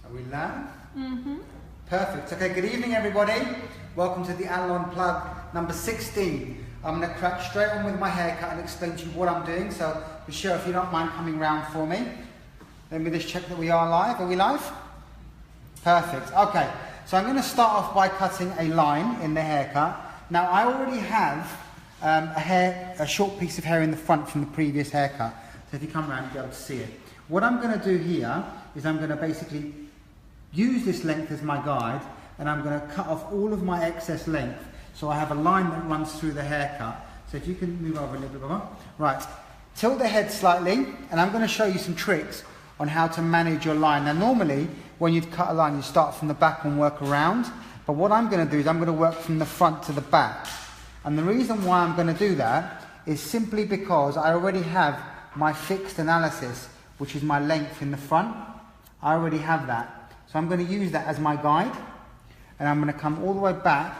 Are we live? Mm-hmm. Perfect. Okay, good evening everybody. Welcome to the Allilon plug number 16. I'm going to crack straight on with my haircut and explain to you what I'm doing. So, Michelle, if you don't mind coming round for me. Let me just check that we are live. Are we live? Perfect. Okay, so I'm going to start off by cutting a line in the haircut. Now, I already have a short piece of hair in the front from the previous haircut. So if you come around, you'll be able to see it. What I'm going to do here is I'm going to basically use this length as my guide, and I'm going to cut off all of my excess length. So I have a line that runs through the haircut. So if you can move over a little bit, Baba. Right, tilt the head slightly, and I'm going to show you some tricks on how to manage your line. Now normally, when you'd cut a line, you start from the back and work around. But what I'm going to do is I'm going to work from the front to the back. And the reason why I'm going to do that is simply because I already have my fixed analysis, which is my length in the front. I already have that. So I'm going to use that as my guide, and I'm going to come all the way back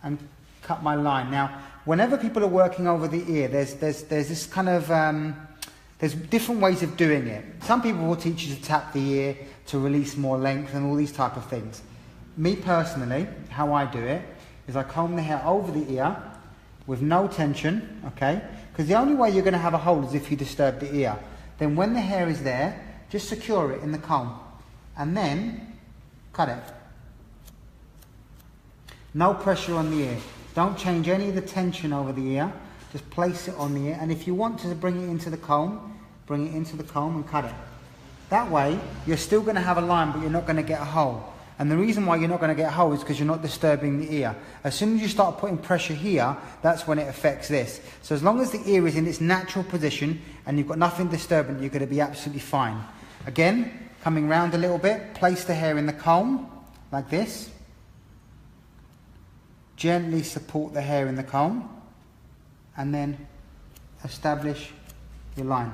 and cut my line. Now, whenever people are working over the ear, there's this kind of, there's different ways of doing it. Some people will teach you to tap the ear to release more length and all these type of things. Me personally, how I do it is I comb the hair over the ear with no tension, okay? Because the only way you're going to have a hold is if you disturb the ear. Then when the hair is there, just secure it in the comb and then cut it. No pressure on the ear. Don't change any of the tension over the ear. Just place it on the ear, and if you want to bring it into the comb, bring it into the comb and cut it. That way, you're still going to have a line, but you're not going to get a hole. And the reason why you're not going to get a hole is because you're not disturbing the ear. As soon as you start putting pressure here, that's when it affects this. So as long as the ear is in its natural position and you've got nothing disturbing, you're going to be absolutely fine. Again, coming round a little bit, place the hair in the comb, like this. Gently support the hair in the comb, and then establish your line.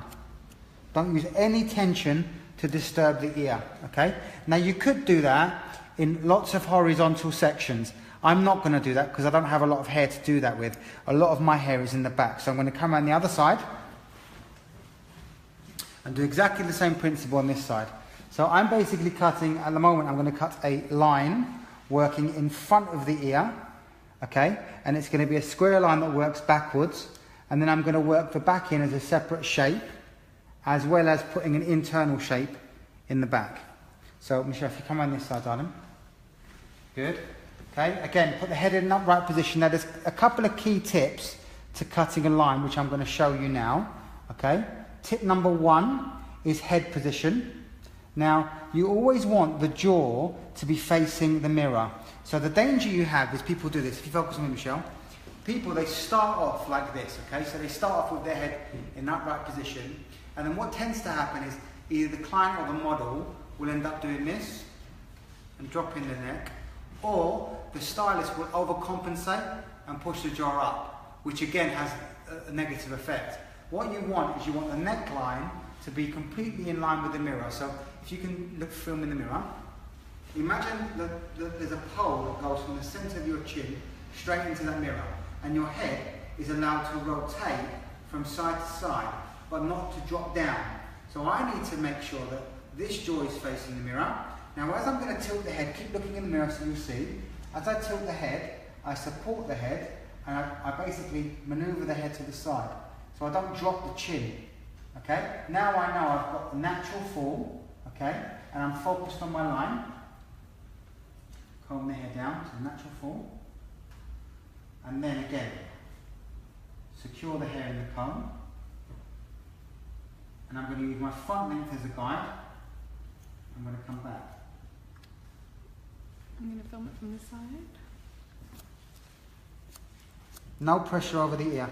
Don't use any tension to disturb the ear, okay? Now you could do that in lots of horizontal sections. I'm not going to do that because I don't have a lot of hair to do that with. A lot of my hair is in the back. So I'm going to come around the other side and do exactly the same principle on this side. So I'm basically cutting, at the moment I'm going to cut a line working in front of the ear, okay? And it's going to be a square line that works backwards, and then I'm going to work the back in as a separate shape, as well as putting an internal shape in the back. So Michelle, if you come around this side, darling. Good. Okay, again, put the head in an upright position. Now there's a couple of key tips to cutting a line, which I'm going to show you now. Okay, tip number 1 is head position. Now, you always want the jaw to be facing the mirror. So the danger you have is people do this. If you focus on me, Michelle. People, they start off like this, okay? So they start off with their head in an upright position. And then what tends to happen is either the client or the model will end up doing this and dropping the neck, or the stylist will overcompensate and push the jaw up, which again has a negative effect. What you want is you want the neckline to be completely in line with the mirror. So if you can film in the mirror, imagine that there's a pole that goes from the center of your chin straight into that mirror, and your head is allowed to rotate from side to side, but not to drop down. So I need to make sure that this jaw is facing the mirror. Now as I'm going to tilt the head, keep looking in the mirror so you'll see. As I tilt the head, I support the head, and I basically maneuver the head to the side. So I don't drop the chin. Okay? Now I know I've got the natural fall, okay? And I'm focused on my line. Comb the hair down to the natural fall. And then again, secure the hair in the comb. And I'm going to use my front length as a guide. I'm going to come back. I'm going to film it from this side. No pressure over the ear.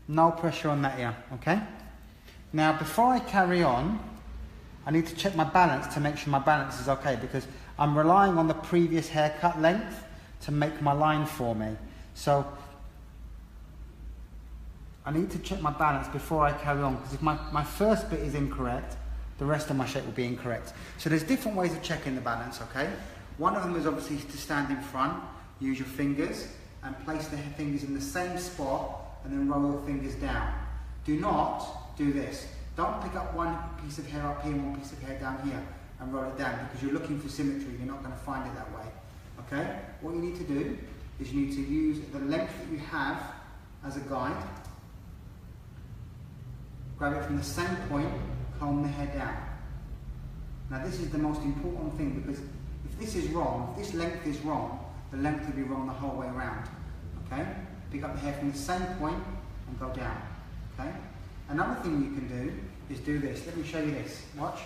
No pressure on that ear, okay? Now, before I carry on, I need to check my balance to make sure my balance is okay, because I'm relying on the previous haircut length to make my line for me. So, I need to check my balance before I carry on, because if my first bit is incorrect, the rest of my shape will be incorrect. So there's different ways of checking the balance, okay? One of them is obviously to stand in front, use your fingers, and place the fingers in the same spot, and then roll your fingers down. Do not do this. Don't pick up one piece of hair up here and one piece of hair down here. and roll it down, because you're looking for symmetry, you're not going to find it that way. Okay? What you need to do is you need to use the length that you have as a guide, grab it from the same point, comb the hair down. Now this is the most important thing, because if this is wrong, if this length is wrong, the length will be wrong the whole way around. Okay? Pick up the hair from the same point and go down. Okay? Another thing you can do is do this. Let me show you this. Watch.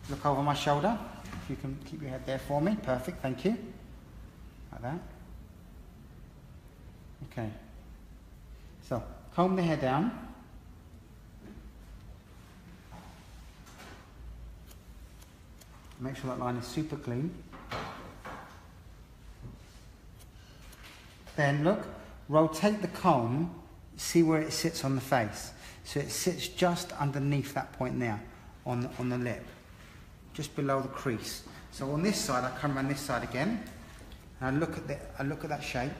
Look over my shoulder. If you can keep your head there for me. Perfect, thank you. Like that. Okay. So, comb the hair down. Make sure that line is super clean. Then look, rotate the comb, see where it sits on the face. So it sits just underneath that point there, on the lip, just below the crease. So on this side, I come around this side again, and I look at that shape.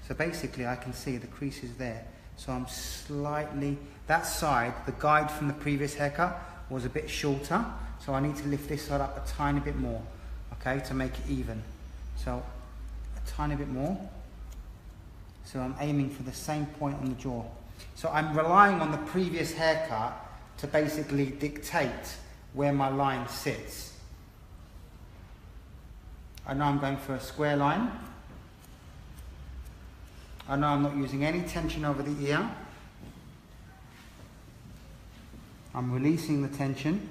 So basically, I can see the crease is there. So I'm slightly, that side, the guide from the previous haircut was a bit shorter, so I need to lift this side up a tiny bit more, okay, to make it even. So a tiny bit more. So I'm aiming for the same point on the jaw. So I'm relying on the previous haircut to basically dictate where my line sits. I know I'm going for a square line. I know I'm not using any tension over the ear. I'm releasing the tension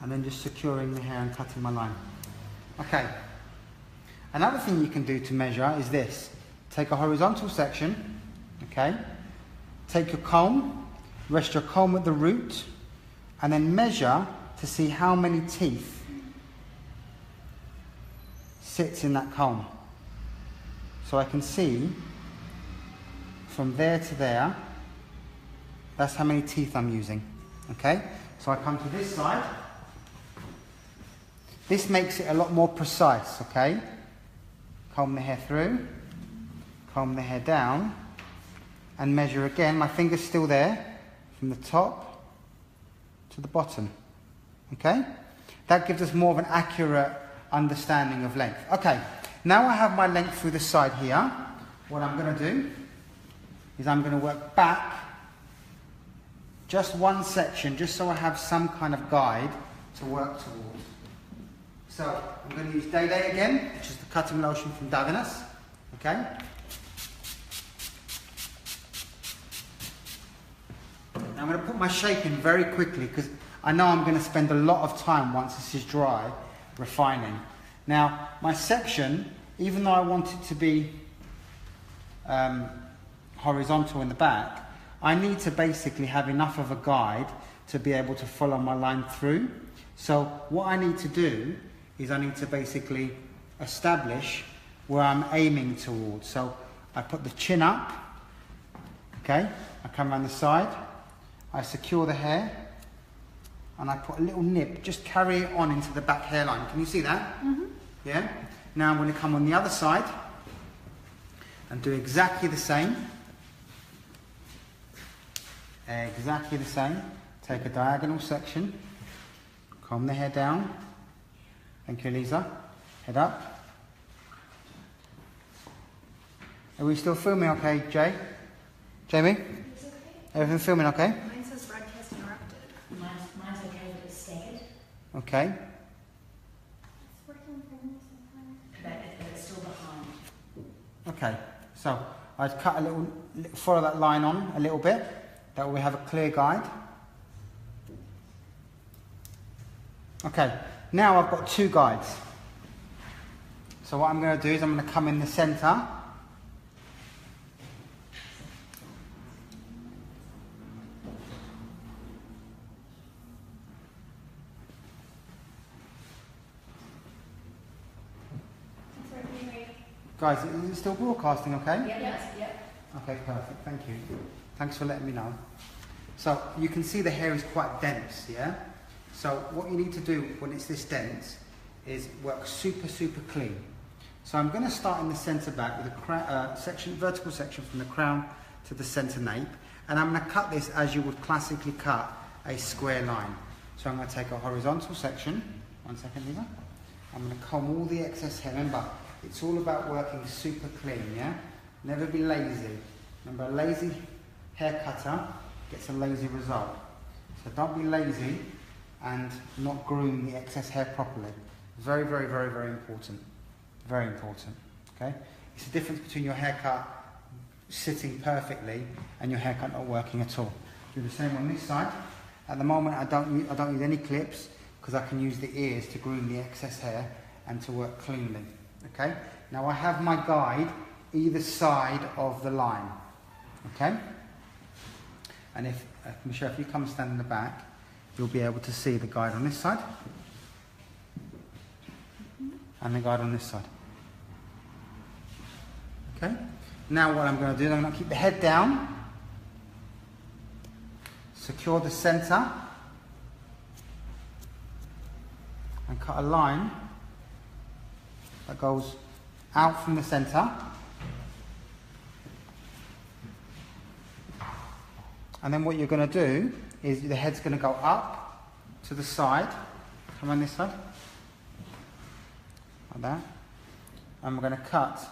and then just securing the hair and cutting my line. Okay. Another thing you can do to measure is this. Take a horizontal section, okay? Take your comb, rest your comb at the root, and then measure to see how many teeth sits in that comb. So I can see from there to there, that's how many teeth I'm using, okay? So I come to this side. This makes it a lot more precise, okay? Comb the hair through, comb the hair down, and measure again. My finger's still there, from the top to the bottom, okay? That gives us more of an accurate understanding of length. Okay, now I have my length through the side here. What I'm going to do is I'm going to work back just one section, just so I have some kind of guide to work towards. So I'm going to use Day Day again, which is the cutting lotion from Davinas. Okay? Now I'm going to put my shape in very quickly, because I know I'm going to spend a lot of time once this is dry refining. Now my section, even though I want it to be horizontal in the back, I need to basically have enough of a guide to be able to follow my line through. So what I need to do is I need to basically establish where I'm aiming towards. So I put the chin up, okay, I come around the side, I secure the hair, and I put a little nip, just carry it on into the back hairline. Can you see that? Mm-hmm. Yeah? Now I'm going to come on the other side and do exactly the same. Exactly the same. Take a diagonal section, comb the hair down. Thank you, Elisa. Head up. Are we still filming okay, Jay? Jamie? It's okay. Everything filming okay? Mine says broadcast interrupted. Mine's okay, but it's stayed. Okay. It's working for me sometimes. But it's still behind. Okay. So I'd cut a little, follow that line on a little bit. That way we have a clear guide. Okay, now I've got two guides. So what I'm going to do is I'm going to come in the centre. Guys, is it still broadcasting okay? Yes, yep. Okay, perfect, thank you. Thanks for letting me know. So you can see the hair is quite dense, yeah? So what you need to do when it's this dense is work super, super clean. So I'm going to start in the centre back with a vertical section from the crown to the centre nape, and I'm going to cut this as you would classically cut a square line. So I'm going to take a horizontal section. 1 second, Lisa. I'm going to comb all the excess hair. Remember, it's all about working super clean, yeah? Never be lazy. Remember, a lazy hair cutter gets a lazy result. So don't be lazy and not groom the excess hair properly. Very, very, very, very important. Very important, okay? It's the difference between your haircut sitting perfectly and your haircut not working at all. Do the same on this side. At the moment, I don't need any clips because I can use the ears to groom the excess hair and to work cleanly, okay? Now I have my guide either side of the line, okay? And if, Michelle, if you come stand in the back, you'll be able to see the guide on this side and the guide on this side. Okay? Now what I'm going to do is I'm going to keep the head down, secure the centre, and cut a line that goes out from the centre. And then what you're going to do is the head's going to go up to the side. Come on this side. Like that. And we're going to cut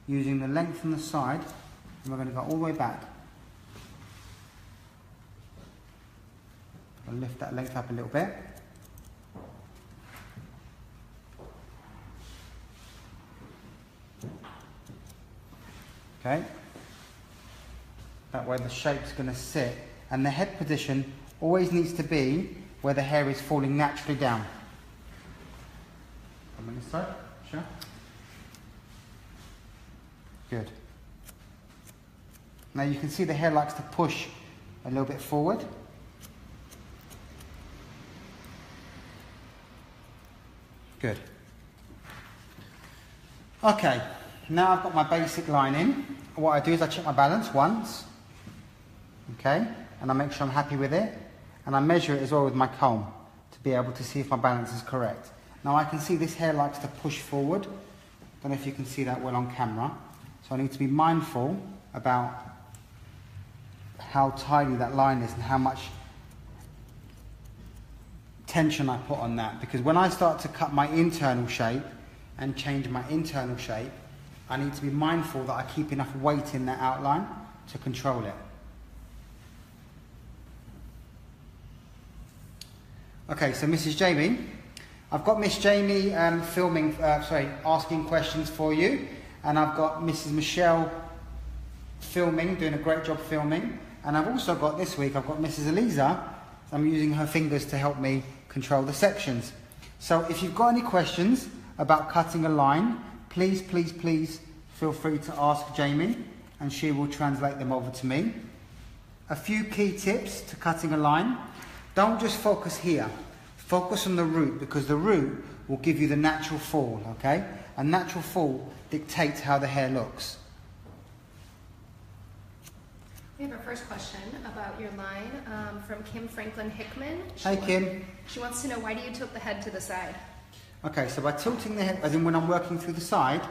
using the length from the side. And we're going to go all the way back. I'll lift that length up a little bit. Okay. That way the shape's going to sit, and the head position always needs to be where the hair is falling naturally down. Come on this side, sure. Good. Now you can see the hair likes to push a little bit forward. Good. Okay, now I've got my basic line in. What I do is I check my balance once. Okay, and I make sure I'm happy with it, and I measure it as well with my comb to be able to see if my balance is correct. Now I can see this hair likes to push forward. Don't know if you can see that well on camera. So I need to be mindful about how tidy that line is and how much tension I put on that, because when I start to cut my internal shape and change my internal shape, I need to be mindful that I keep enough weight in that outline to control it. Okay, so Mrs. Jamie, I've got Miss Jamie asking questions for you, and I've got Mrs. Michelle filming, doing a great job filming, and I've also got this week, I've got Mrs. Eliza. I'm using her fingers to help me control the sections. So if you've got any questions about cutting a line, please, please, please feel free to ask Jamie, and she will translate them over to me. A few key tips to cutting a line. Don't just focus here. Focus on the root, because the root will give you the natural fall, okay? A natural fall dictates how the hair looks. We have our first question about your line from Kim Franklin Hickman. Hey Kim. She wants to know, why do you tilt the head to the side? Okay, so by tilting the head, as in when I'm working through the side,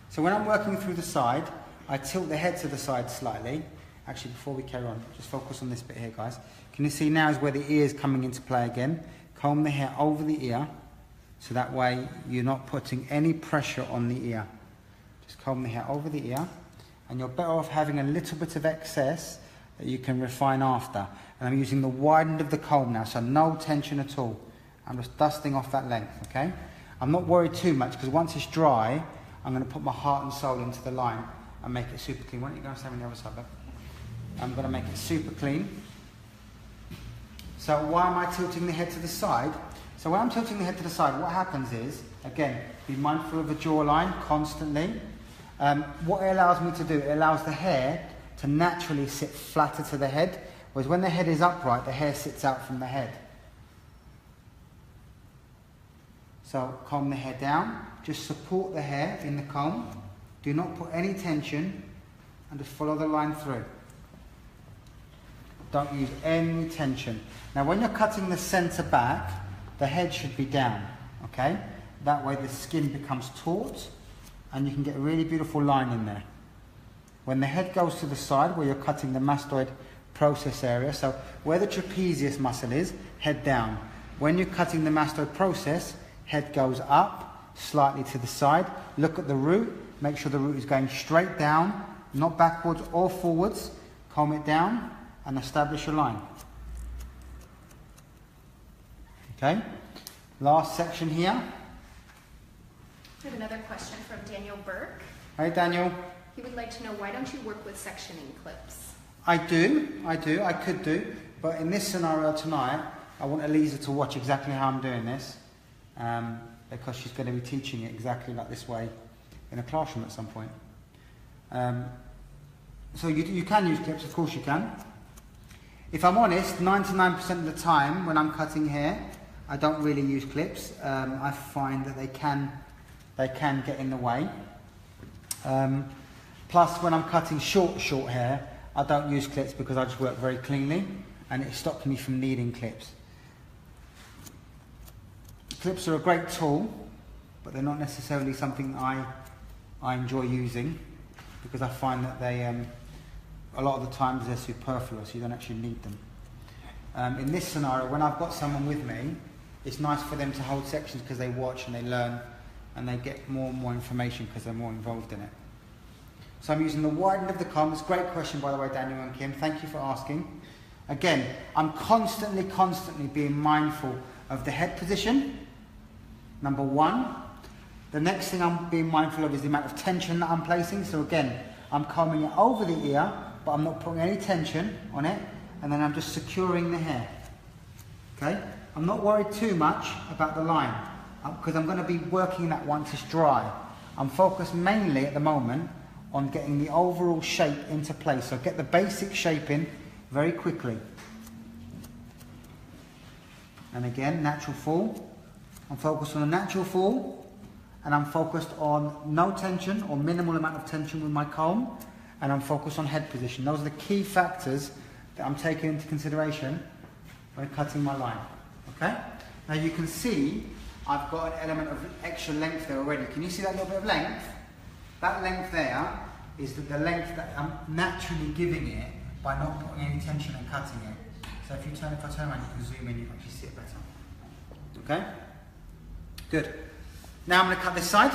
so when I'm working through the side, I tilt the head to the side slightly. Actually, before we carry on, just focus on this bit here, guys. Can you see now is where the ear is coming into play again? Comb the hair over the ear, so that way you're not putting any pressure on the ear. Just comb the hair over the ear, and you're better off having a little bit of excess that you can refine after. And I'm using the wide end of the comb now, so no tension at all. I'm just dusting off that length, okay? I'm not worried too much, because once it's dry, I'm going to put my heart and soul into the line and make it super clean. Why don't you go and stand on the other side, babe? I'm going to make it super clean. So why am I tilting the head to the side? So when I'm tilting the head to the side, what happens is, again, be mindful of the jawline constantly. What it allows me to do, it allows the hair to naturally sit flatter to the head, whereas when the head is upright, the hair sits out from the head. So comb the hair down, just support the hair in the comb, do not put any tension, and just follow the line through. Don't use any tension. Now when you're cutting the centre back, the head should be down, okay? That way the skin becomes taut and you can get a really beautiful line in there. When the head goes to the side where you're cutting the mastoid process area. So where the trapezius muscle is, head down. When you're cutting the mastoid process, head goes up, slightly to the side. Look at the root. Make sure the root is going straight down, not backwards or forwards. Comb it down and establish a line. Okay, last section here. We have another question from Daniel Burke. Hey Daniel. He would like to know, why don't you work with sectioning clips? I could do, but in this scenario tonight, I want Eliza to watch exactly how I'm doing this, because she's going to be teaching it exactly like this way in a classroom at some point. So you can use clips, of course you can. If I'm honest, 99% of the time when I'm cutting hair, I don't really use clips. I find that they can get in the way. Plus, when I'm cutting short hair, I don't use clips because I just work very cleanly, and it stops me from needing clips. Clips are a great tool, but they're not necessarily something I enjoy using, because I find that they, a lot of the times they're superfluous. You don't actually need them. In this scenario, when I've got someone with me, it's nice for them to hold sections because they watch and they learn, and they get more and more information because they're more involved in it. So I'm using the wide end of the comb. It's a great question, by the way, Daniel and Kim. Thank you for asking. Again, I'm constantly being mindful of the head position, number one. The next thing I'm being mindful of is the amount of tension that I'm placing. So again, I'm combing it over the ear, but I'm not putting any tension on it, and then I'm just securing the hair. Okay? I'm not worried too much about the line, because I'm going to be working that once it's dry. I'm focused mainly at the moment on getting the overall shape into place. So get the basic shape in very quickly. And again, natural fall. I'm focused on a natural fall, and I'm focused on no tension or minimal amount of tension with my comb, and I'm focused on head position. Those are the key factors that I'm taking into consideration when cutting my line. Okay? Now you can see I've got an element of extra length there already. Can you see that little bit of length? That length there is the length that I'm naturally giving it by not putting any tension and cutting it. So if I turn around, you can zoom in, you can actually see it better. Okay? Good. Now I'm going to cut this side.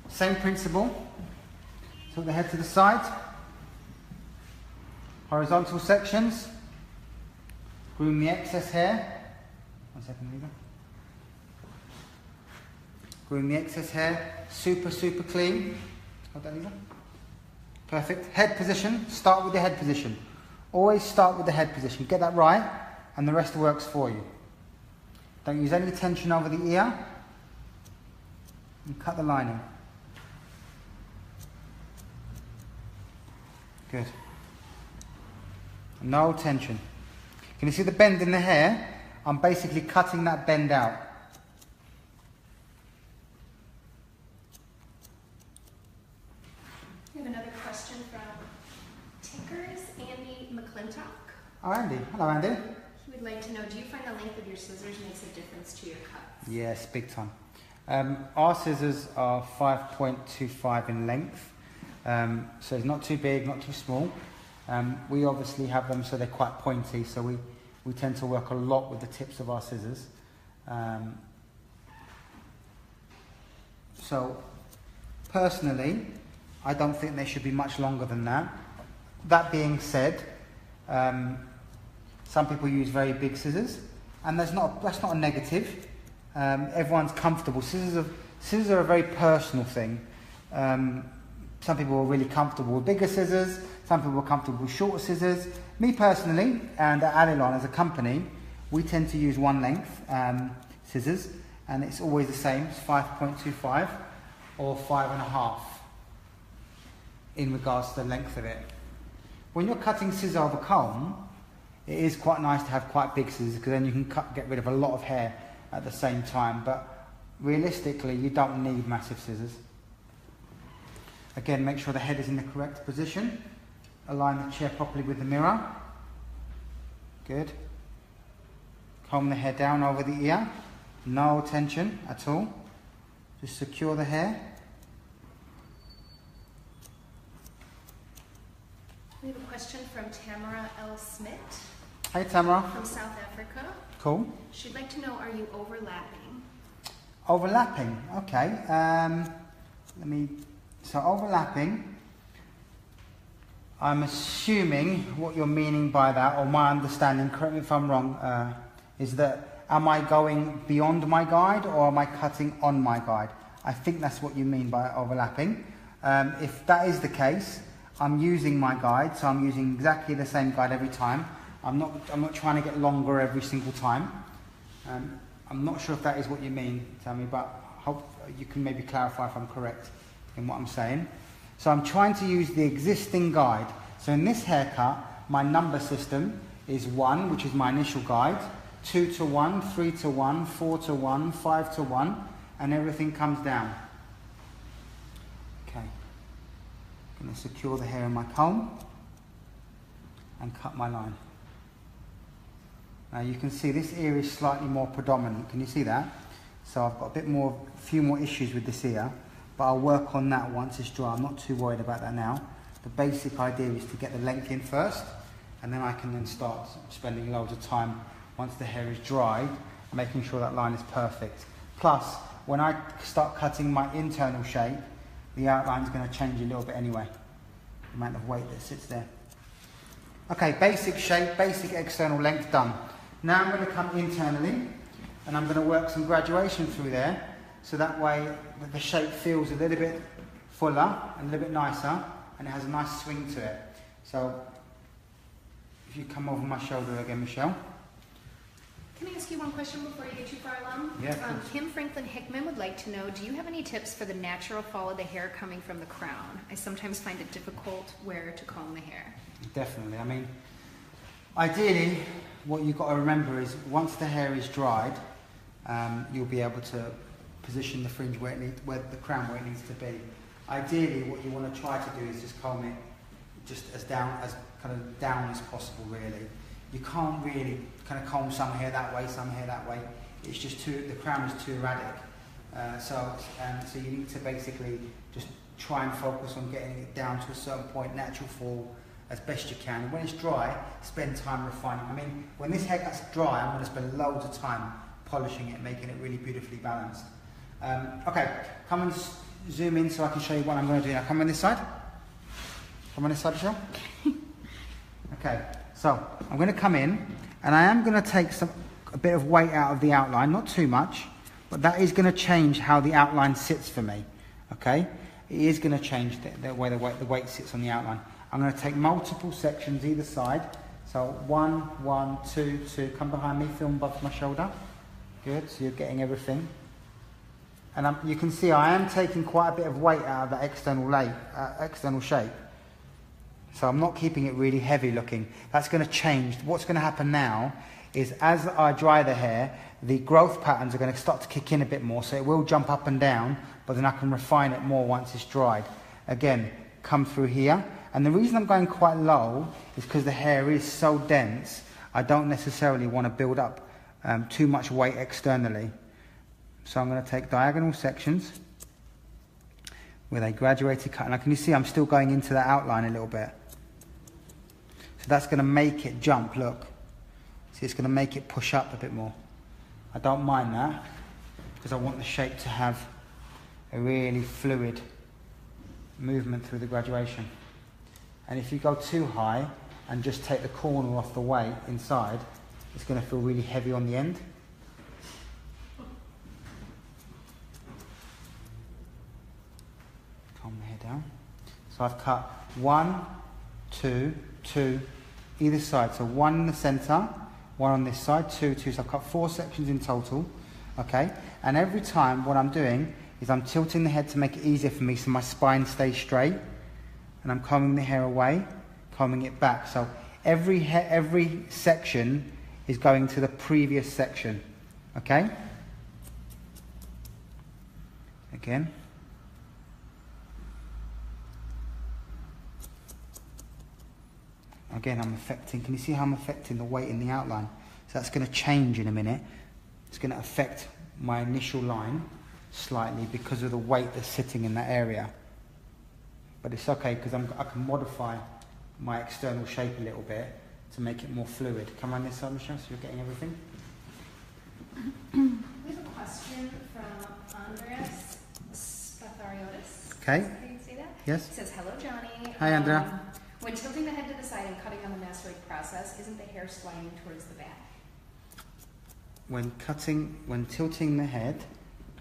Same principle. So the head to the side. Horizontal sections. Groom the excess hair. 1 second, Lisa. Groom the excess hair. Super clean. Hold that, Lisa. Perfect. Head position. Start with the head position. Always start with the head position. Get that right, and the rest works for you. Don't use any tension over the ear. And cut the lining. Good. No tension. Can you see the bend in the hair? I'm basically cutting that bend out. We have another question from Tinkers, Andy McClintock. Oh, Andy. Hello, Andy. He would like to know, do you find the length of your scissors makes a difference to your cuts? Yes, big time. Our scissors are 5.25 in length, so it's not too big, not too small. We obviously have them so they're quite pointy, so we tend to work a lot with the tips of our scissors. So personally, I don't think they should be much longer than that. That being said, some people use very big scissors, and that's not a negative. Everyone's comfortable. Scissors are a very personal thing. Some people are really comfortable with bigger scissors. Some people are comfortable with shorter scissors. Me personally, and at Allilon as a company, we tend to use one length scissors, and it's always the same. It's 5.25 or 5.5 in regards to the length of it. When you're cutting scissors over comb, it is quite nice to have quite big scissors, because then you can get rid of a lot of hair at the same time, but realistically you don't need massive scissors. Again, make sure the head is in the correct position. Align the chair properly with the mirror. Good. Comb the hair down over the ear. No tension at all. Just secure the hair. We have a question from Tamara L. Smith Hey Tamara. from South Africa. Cool. She'd like to know, are you overlapping? Overlapping, okay. So overlapping, I'm assuming what you're meaning by that, or my understanding, correct me if I'm wrong, is that am I going beyond my guide or am I cutting on my guide? I think that's what you mean by overlapping. If that is the case, I'm using my guide, so I'm using exactly the same guide every time. I'm not trying to get longer every single time. I'm not sure if that is what you mean, Tammy, but I hope you can maybe clarify if I'm correct in what I'm saying. So I'm trying to use the existing guide. So in this haircut, my number system is 1, which is my initial guide, 2 to 1, 3 to 1, 4 to 1, 5 to 1, and everything comes down. Okay. I'm going to secure the hair in my comb and cut my line. Now you can see this ear is slightly more predominant. Can you see that? So I've got a few more issues with this ear, but I'll work on that once it's dry. I'm not too worried about that now. The basic idea is to get the length in first, and then I can then start spending loads of time once the hair is dry, making sure that line is perfect. Plus, when I start cutting my internal shape, the outline is going to change a little bit anyway. The amount of weight that sits there. Okay, basic shape, basic external length done. Now I'm going to come internally, and I'm going to work some graduation through there, so that way the shape feels a little bit fuller and a little bit nicer, and it has a nice swing to it. So, if you come over my shoulder again, Michelle. Can I ask you one question before you get too far along? Yeah. Kim Franklin Hickman would like to know, do you have any tips for the natural fall of the hair coming from the crown? I sometimes find it difficult where to comb the hair. Definitely. I mean, ideally, what you've got to remember is once the hair is dried, you'll be able to position the fringe where the crown where it needs to be. Ideally, what you want to try to do is just comb it just as down as possible, really. You can't really kind of comb some hair that way, some hair that way. It's just the crown is too erratic. So you need to basically just try and focus on getting it down to a certain point, natural fall, as best you can. And when it's dry, spend time refining. I mean, when this hair gets dry, I'm going to spend loads of time polishing it, making it really beautifully balanced. Okay, come and zoom in so I can show you what I'm going to do now. Come on this side. Come on this side, Michelle. Okay, so I'm going to come in, and I am going to take a bit of weight out of the outline, not too much, but that is going to change how the outline sits for me. Okay, it is going to change the way the weight sits on the outline. I'm going to take multiple sections either side. So 1, 1, 2, 2. Come behind me, film above my shoulder. Good, so you're getting everything. And you can see I am taking quite a bit of weight out of that external shape. So I'm not keeping it really heavy looking. That's going to change. What's going to happen now is as I dry the hair, the growth patterns are going to start to kick in a bit more. So it will jump up and down, but then I can refine it more once it's dried. Again, come through here. And the reason I'm going quite low is because the hair is so dense, I don't necessarily want to build up too much weight externally. So I'm going to take diagonal sections with a graduated cut. And can you see I'm still going into that outline a little bit? So that's going to make it jump, look. See, it's going to make it push up a bit more. I don't mind that because I want the shape to have a really fluid movement through the graduation. And if you go too high and just take the corner off the weight inside, it's going to feel really heavy on the end. Calm the hair down. So I've cut 1, 2, 2, either side. So 1 in the centre, 1 on this side, 2, 2. So I've cut 4 sections in total. Okay? And every time what I'm doing is I'm tilting the head to make it easier for me so my spine stays straight. And I'm combing the hair away, combing it back. So every section is going to the previous section. Okay? Again. Again, I'm affecting, can you see how I'm affecting the weight in the outline? So that's going to change in a minute. It's going to affect my initial line slightly because of the weight that's sitting in that area. But it's okay because I can modify my external shape a little bit to make it more fluid. Come on this side, Michelle, so you're getting everything. We have a question from Andreas Spathariotis. Okay. How do you say that? Yes. It says, hello, Johnny. Hi, Andrea. When tilting the head to the side and cutting on the mastoid process, isn't the hair sliding towards the back? When tilting the head,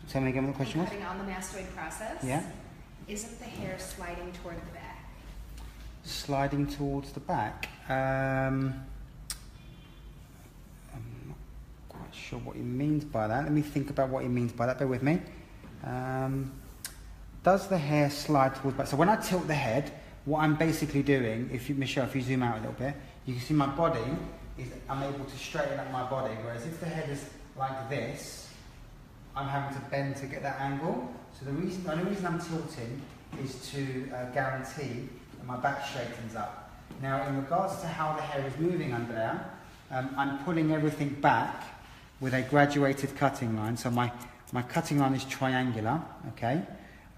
tell me again what the question was? Cutting on the mastoid process, Yeah. isn't the hair sliding toward the back? Sliding towards the back. I'm not quite sure what he means by that. Let me think about what he means by that. Bear with me. Does the hair slide towards the back? So when I tilt the head, what I'm basically doing, Michelle, if you zoom out a little bit, you can see my body I'm able to straighten up my body. Whereas if the head is like this, I'm having to bend to get that angle. So the only reason I'm tilting is to guarantee that my back straightens up. Now, in regards to how the hair is moving under there, I'm pulling everything back with a graduated cutting line. So my cutting line is triangular, okay?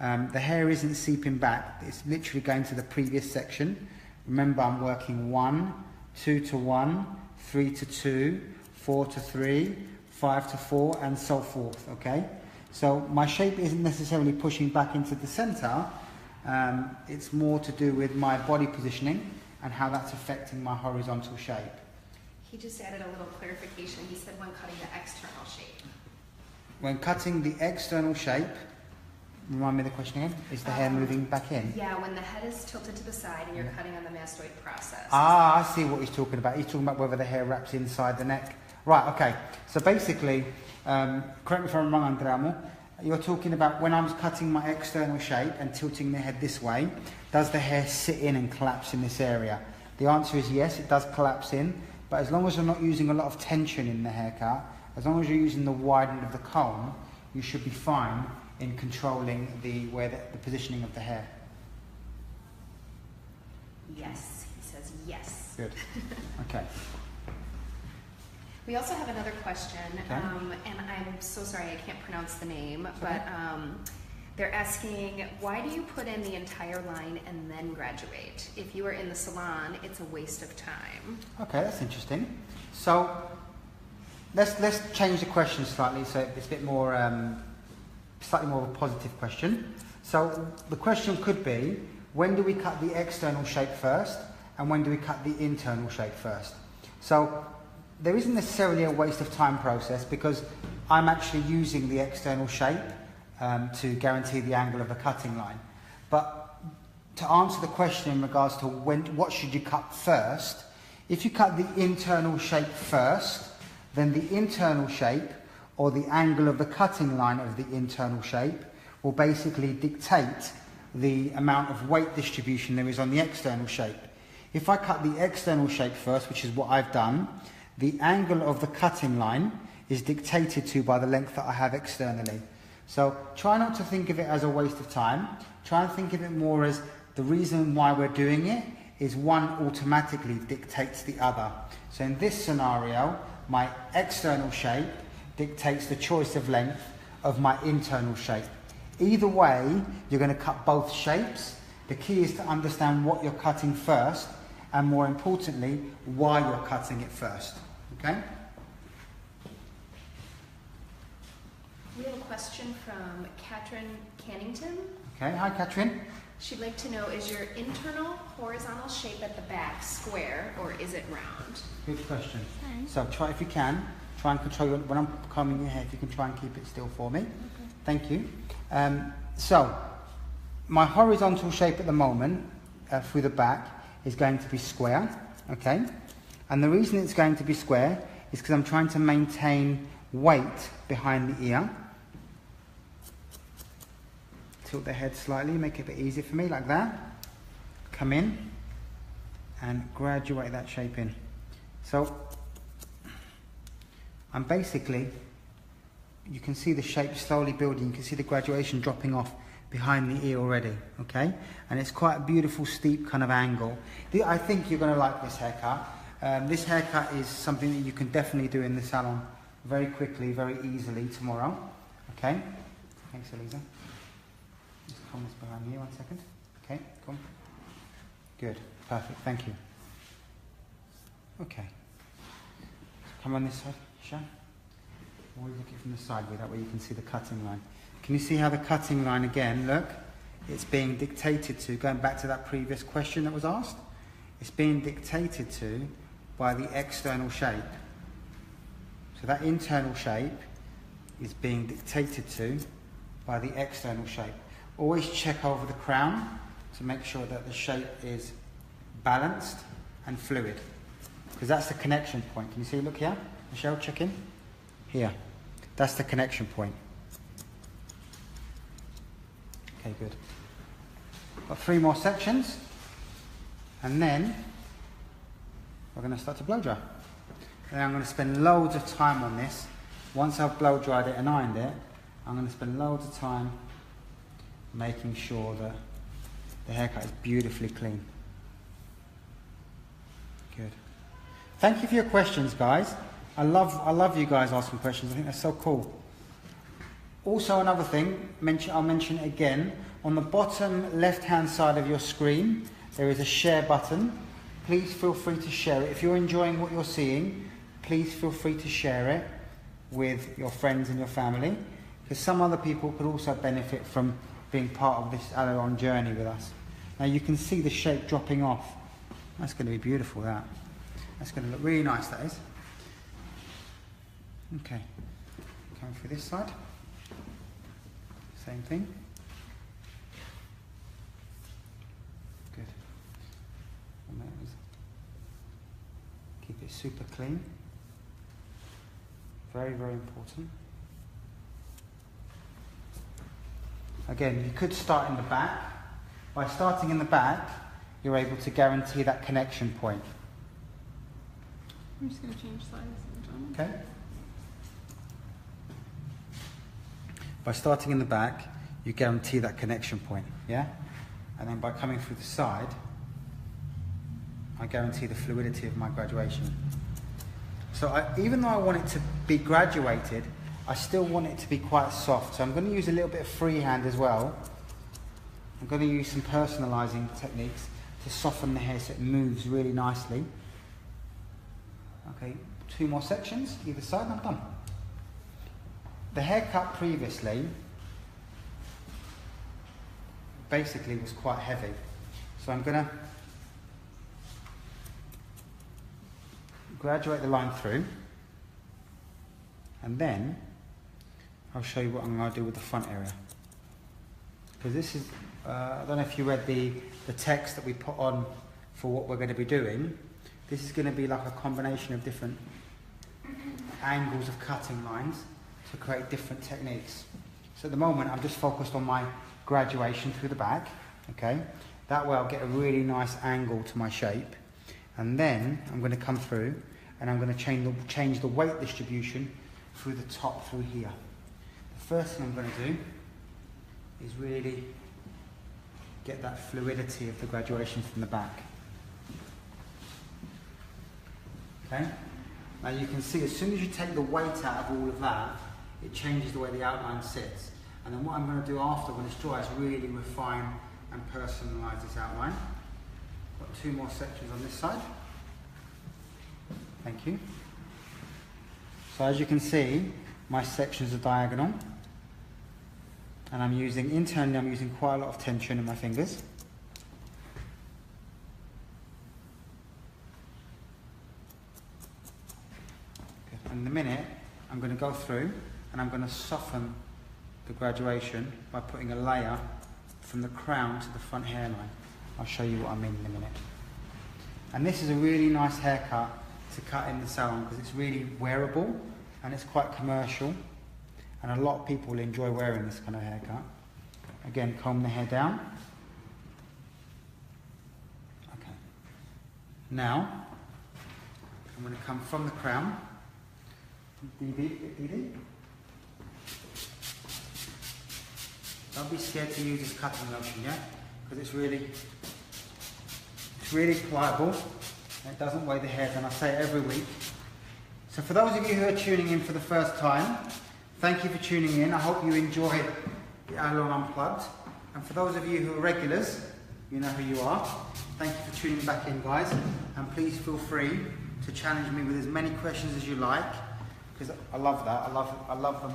The hair isn't seeping back. It's literally going to the previous section. Remember, I'm working 1, 2 to 1, 3 to 2, 4 to 3, 5 to 4, and so forth, okay? So my shape isn't necessarily pushing back into the center. It's more to do with my body positioning and how that's affecting my horizontal shape. He just added a little clarification. He said when cutting the external shape. When cutting the external shape, remind me the question again, is the hair moving back in? Yeah, when the head is tilted to the side and you're cutting on the mastoid process. Ah, I see what he's talking about. He's talking about whether the hair wraps inside the neck. Right, okay. So basically, correct me if I'm wrong, Andramo, you're talking about when I'm cutting my external shape and tilting the head this way, does the hair sit in and collapse in this area? The answer is yes, it does collapse in, but as long as you're not using a lot of tension in the haircut, as long as you're using the wide end of the comb, you should be fine in controlling the positioning of the hair. Yes, he says yes. Good. Okay. We also have another question, Okay. and I'm so sorry I can't pronounce the name, but they're asking, why do you put in the entire line and then graduate? If you are in the salon, it's a waste of time. Okay, that's interesting. So let's change the question slightly so it's a bit more, slightly more of a positive question. So the question could be, when do we cut the external shape first and when do we cut the internal shape first? So there isn't necessarily a waste of time process because I'm actually using the external shape to guarantee the angle of the cutting line. But to answer the question in regards to what should you cut first, if you cut the internal shape first, then the internal shape or the angle of the cutting line of the internal shape will basically dictate the amount of weight distribution there is on the external shape. If I cut the external shape first, which is what I've done, the angle of the cutting line is dictated to by the length that I have externally. So try not to think of it as a waste of time. Try and think of it more as the reason why we're doing it is one automatically dictates the other. So in this scenario, my external shape dictates the choice of length of my internal shape. Either way, you're going to cut both shapes. The key is to understand what you're cutting first and more importantly, why you're cutting it first. Okay? We have a question from Katrin Cannington. Okay, hi Katrin. She'd like to know, is your internal horizontal shape at the back square or is it round? Good question. Okay. So try, if you can, try and control your, when I'm combing your hair, if you can try and keep it still for me. Okay. Thank you. So my horizontal shape at the moment through the back is going to be square, okay? And the reason it's going to be square is because I'm trying to maintain weight behind the ear. Tilt the head slightly, make it a bit easier for me, like that. Come in and graduate that shape in. So I'm basically, you can see the shape slowly building, you can see the graduation dropping off behind the ear already, okay? And it's quite a beautiful, steep kind of angle. I think you're going to like this haircut. This haircut is something that you can definitely do in the salon very quickly, very easily tomorrow, okay? Thanks, Eliza. Just comb this behind you 1 second. Okay, come. Good. Perfect, thank you. Okay. Come on this side, Shan. Always look it from the side way, that way you can see the cutting line. Can you see how the cutting line again, look, it's being dictated to, going back to that previous question that was asked, it's being dictated to by the external shape. So that internal shape is being dictated to by the external shape. Always check over the crown to make sure that the shape is balanced and fluid, because that's the connection point. Can you see, look here, Michelle, check in, here, that's the connection point. Okay, good. Got 3 more sections, and then we're going to start to blow dry. And I'm going to spend loads of time on this. Once I've blow dried it and ironed it, I'm going to spend loads of time making sure that the haircut is beautifully clean. Good. Thank you for your questions, guys. I love you guys asking questions. I think that's so cool. Also, another thing, I'll mention it again. On the bottom left-hand side of your screen, there is a share button. Please feel free to share it. If you're enjoying what you're seeing, please feel free to share it with your friends and your family, because some other people could also benefit from being part of this Allilon journey with us. Now you can see the shape dropping off. That's going to be beautiful, that. That's going to look really nice, that is. Okay, coming through this side. Same thing. Good. Keep it super clean. Very, very important. Again, you could start in the back. By starting in the back, you're able to guarantee that connection point. I'm just going to change sides. Okay. By starting in the back, you guarantee that connection point, yeah? And then by coming through the side, I guarantee the fluidity of my graduation. So even though I want it to be graduated, I still want it to be quite soft. So I'm going to use a little bit of freehand as well. I'm going to use some personalising techniques to soften the hair so it moves really nicely. Okay, 2 more sections, either side, and I'm done. The haircut previously basically was quite heavy. So I'm going to graduate the line through, and then I'll show you what I'm going to do with the front area. Because this is, I don't know if you read the text that we put on for what we're going to be doing. This is going to be like a combination of different angles of cutting lines to create different techniques. So at the moment I'm just focused on my graduation through the back, okay? That way I'll get a really nice angle to my shape, and then I'm going to come through and I'm going to change the weight distribution through the top through here. The first thing I'm going to do is really get that fluidity of the graduation from the back. Okay? Now you can see as soon as you take the weight out of all of that, it changes the way the outline sits. And then what I'm going to do after when it's dry is really refine and personalise this outline. Got 2 more sections on this side. Thank you. So as you can see, my sections are diagonal. And I'm using quite a lot of tension in my fingers. Good. And in a minute, I'm going to go through and I'm going to soften the graduation by putting a layer from the crown to the front hairline. I'll show you what I mean in a minute. And this is a really nice haircut to cut in the salon because it's really wearable and it's quite commercial, and a lot of people will enjoy wearing this kind of haircut. Again, comb the hair down. Okay. Now, I'm going to come from the crown. DD. Don't be scared to use this cutting lotion, yeah? Because it's really pliable and it doesn't weigh the hair down. I say it every week. So for those of you who are tuning in for the first time, thank you for tuning in. I hope you enjoyed the Allilon Unplugged. And for those of you who are regulars, you know who you are. Thank you for tuning back in, guys, and please feel free to challenge me with as many questions as you like, because I love that. I love the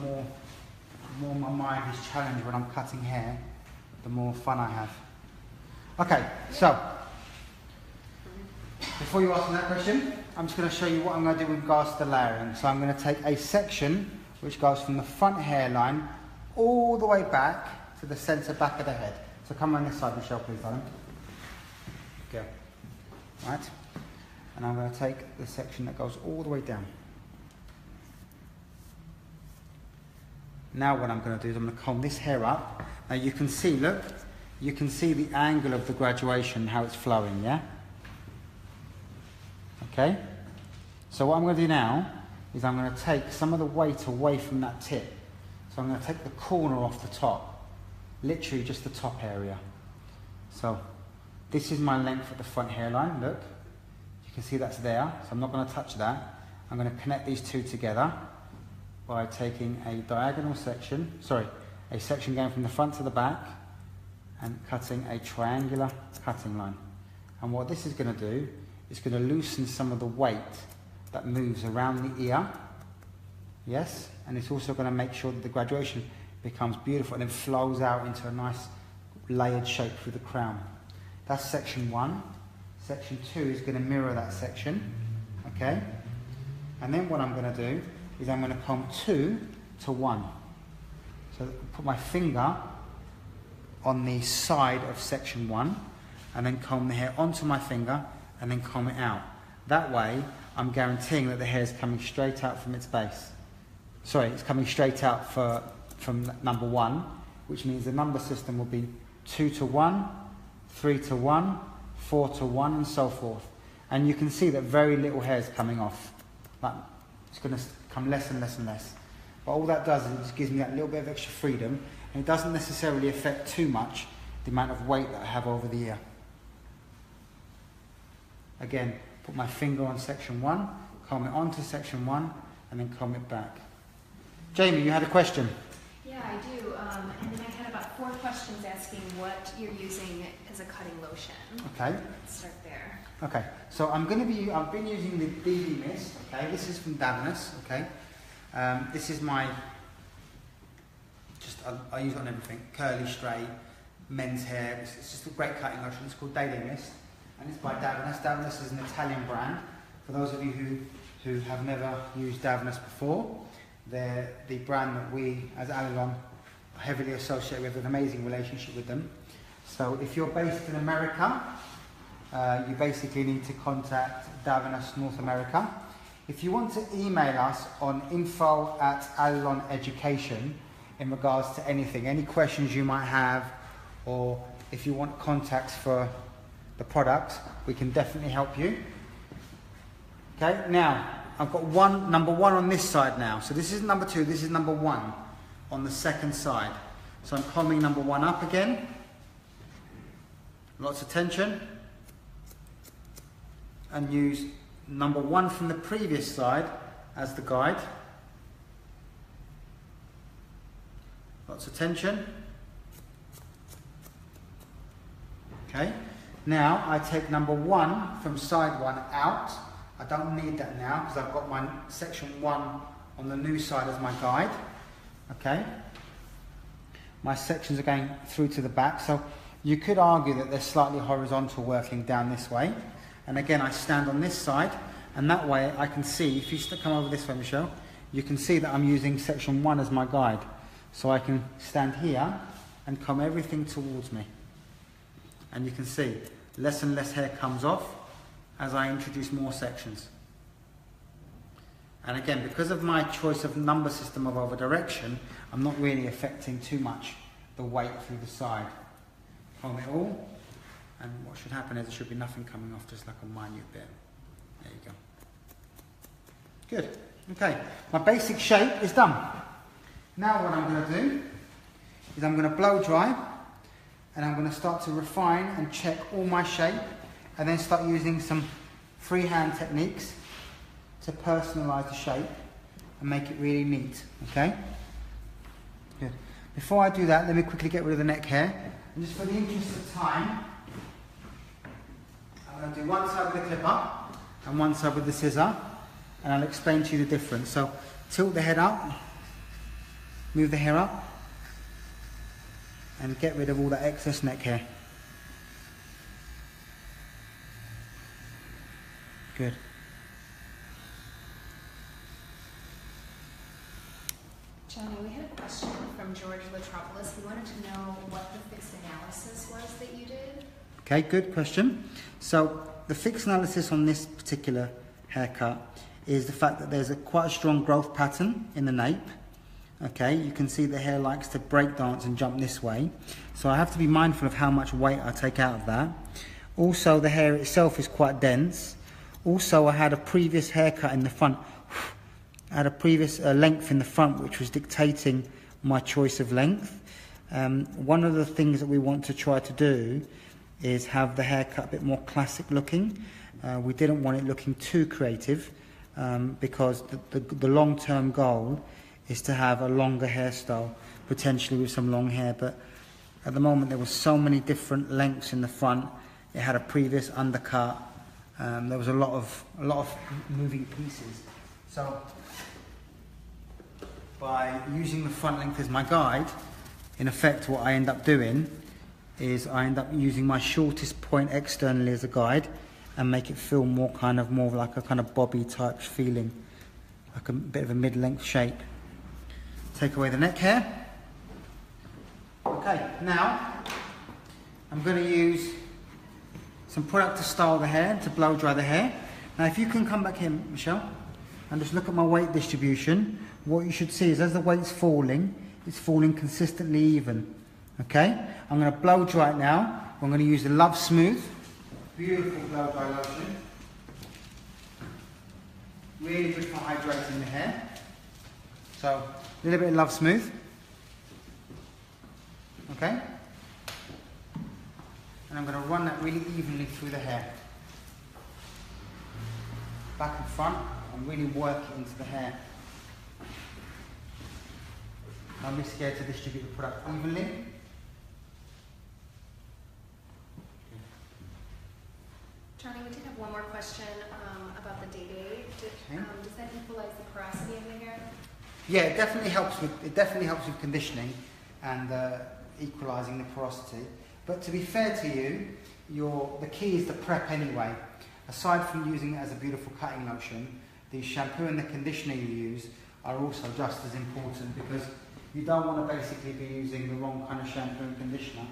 more my mind is challenged when I'm cutting hair, the more fun I have. Okay, so before you ask me that question, I'm just going to show you what I'm going to do with regards to the layering. So I'm going to take a section which goes from the front hairline all the way back to the centre back of the head. So come on this side, Michelle, please, darling. Go. Right. And I'm going to take the section that goes all the way down. Now what I'm going to do is I'm going to comb this hair up. Now you can see, look, you can see the angle of the graduation, how it's flowing, yeah? Okay? So what I'm going to do now is I'm going to take some of the weight away from that tip. So I'm going to take the corner off the top, literally just the top area. So this is my length at the front hairline, look. You can see that's there, so I'm not going to touch that. I'm going to connect these two together by taking a diagonal section, a section going from the front to the back and cutting a triangular cutting line. And what this is going to do is going to loosen some of the weight that moves around the ear, yes, and it's also going to make sure that the graduation becomes beautiful and then flows out into a nice layered shape through the crown. That's section 1. Section 2 is going to mirror that section, okay? And then what I'm going to do is I'm going to comb 2 to 1. So put my finger on the side of section 1 and then comb the hair onto my finger and then comb it out. That way I'm guaranteeing that the hair is coming straight out from its base. Sorry, it's coming straight out from number 1, which means the number system will be 2 to 1, 3 to 1, 4 to 1 and so forth. And you can see that very little hair is coming off. Like, it's going to come less and less and less. But all that does is it just gives me that little bit of extra freedom, and it doesn't necessarily affect too much the amount of weight that I have over the ear. Again, put my finger on section 1, comb it onto section 1, and then comb it back. Jamie, you had a question? Yeah, I do. And then I had about 4 questions asking what you're using as a cutting lotion. Okay. Let's start there. Okay, so I've been using the BB Mist, okay, this is from Davines, okay. This is my, I use it on everything, curly, straight, men's hair, it's just a great cutting lotion. It's called Daily Mist, and it's by Davines. Davines is an Italian brand. For those of you who have never used Davines before, they're the brand that we, as Allilon, are heavily associated with, an amazing relationship with them. So if you're based in America, you basically need to contact Davines North America. If you want to email us on info@Allilon Education in regards to anything, any questions you might have, or if you want contacts for the product, we can definitely help you. Okay, now I've got number 1 on this side now. So this is number 2, this is number 1 on the second side. So I'm combing number 1 up again. Lots of tension. And use number 1 from the previous side as the guide. Lots of tension. Okay, now I take number 1 from side 1 out. I don't need that now because I've got my section 1 on the new side as my guide. Okay, my sections are going through to the back, so you could argue that they're slightly horizontal working down this way. And again, I stand on this side, and that way I can see, if you come over this way, Michelle, you can see that I'm using section 1 as my guide. So I can stand here and comb everything towards me. And you can see less and less hair comes off as I introduce more sections. And again, because of my choice of number system of over direction, I'm not really affecting too much the weight through the side. Comb it all. And what should happen is there should be nothing coming off, just like a minute bit. There you go. Good. Okay, my basic shape is done. Now what I'm going to do is I'm going to blow dry, and I'm going to start to refine and check all my shape, and then start using some freehand techniques to personalise the shape and make it really neat. Okay? Good. Before I do that, let me quickly get rid of the neck hair. And just for the interest of time, I'm going to do one side with the clipper and one side with the scissor, and I'll explain to you the difference. So tilt the head up, move the hair up, and get rid of all that excess neck hair. Good. Johnny, we had a question from George Latropolis. He wanted to know what the fixed analysis was that you did. Okay, good question. So the fixed analysis on this particular haircut is the fact that there's quite a strong growth pattern in the nape. Okay, you can see the hair likes to break dance and jump this way. So I have to be mindful of how much weight I take out of that. Also, the hair itself is quite dense. Also, I had a previous haircut in the front. I had a previous length in the front which was dictating my choice of length. One of the things that we want to try to do is have the haircut a bit more classic looking. We didn't want it looking too creative because the long-term goal is to have a longer hairstyle, potentially with some long hair. But at the moment there were so many different lengths in the front. It had a previous undercut. There was a lot of moving pieces. So by using the front length as my guide, in effect what I end up doing is I end up using my shortest point externally as a guide and make it feel more like a kind of bobby type feeling, like a bit of a mid-length shape. Take away the neck hair. Okay, now I'm going to use some product to style the hair, to blow dry the hair. Now if you can come back here, Michelle, and just look at my weight distribution, what you should see is as the weight's falling, it's falling consistently even. Okay? I'm going to blow dry it now. I'm going to use the Love Smooth. Beautiful blow dry lotion. Really good for hydrating the hair. So, a little bit of Love Smooth. Okay? And I'm going to run that really evenly through the hair. Back and front, and really work it into the hair. Don't be scared to distribute the product evenly. Johnny, we did have one more question about the day-day. Does that equalize the porosity of the hair? Yeah, it definitely helps with conditioning and equalising the porosity. But to be fair to you, the key is the prep anyway. Aside from using it as a beautiful cutting lotion, the shampoo and the conditioner you use are also just as important, because you don't want to basically be using the wrong kind of shampoo and conditioner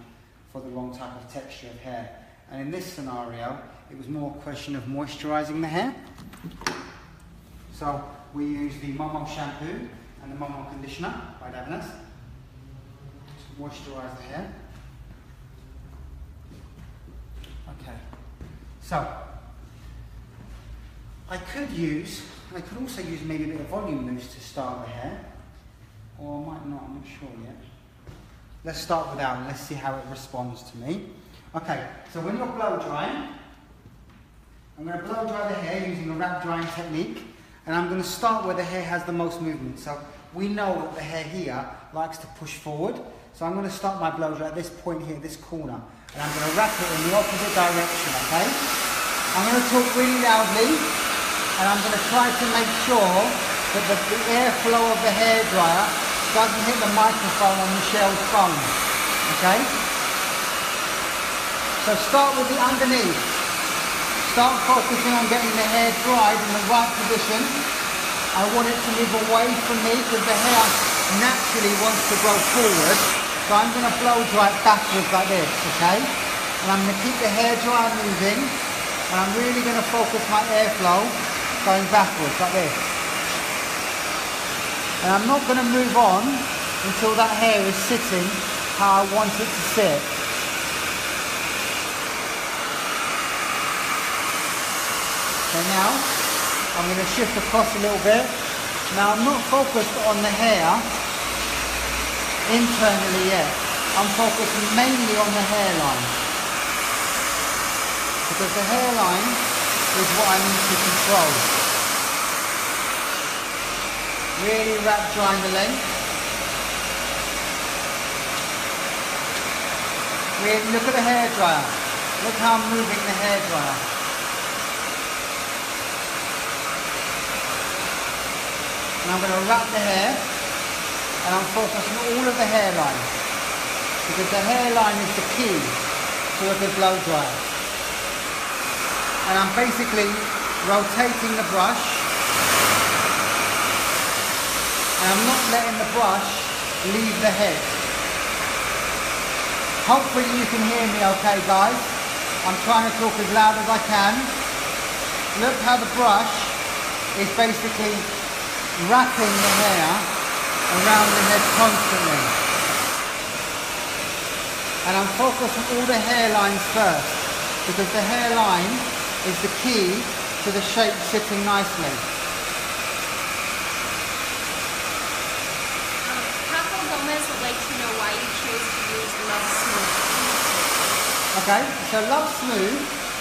for the wrong type of texture of hair. And in this scenario, it was more a question of moisturising the hair. So we use the Momo shampoo and the Momo conditioner by Davines to moisturise the hair. Okay, so I could also use maybe a bit of volume mousse to style the hair, or I might not, I'm not sure yet. Let's start with that and let's see how it responds to me. Okay, so when you're blow drying, I'm going to blow dry the hair using a wrap drying technique, and I'm going to start where the hair has the most movement. So we know that the hair here likes to push forward, so I'm going to start my blow dry at this point here, this corner, and I'm going to wrap it in the opposite direction, okay? I'm going to talk really loudly, and I'm going to try to make sure that the airflow of the hairdryer doesn't hit the microphone on Michelle's phone, okay? So start with the underneath. Start focusing on getting the hair dried in the right position. I want it to move away from me because the hair naturally wants to grow forward. So I'm going to blow dry it backwards like this, okay? And I'm going to keep the hair dryer moving, and I'm really going to focus my airflow going backwards like this. And I'm not going to move on until that hair is sitting how I want it to sit. Okay, now I'm going to shift across a little bit. Now I'm not focused on the hair internally yet. I'm focused mainly on the hairline, because the hairline is what I need to control. Really wrap drying the length. Really look at the hairdryer. Look how I'm moving the hairdryer. And I'm going to wrap the hair, and I'm focusing on all of the hairline, because the hairline is the key to a good blow dryer. And I'm basically rotating the brush, and I'm not letting the brush leave the head. Hopefully you can hear me okay, guys. I'm trying to talk as loud as I can. Look how the brush is basically wrapping the hair around the head constantly. And I'm focusing all the hairlines first, because the hairline is the key to the shape sitting nicely. Paco Gomez would like to know why you chose to use Love Smooth. Okay, so Love Smooth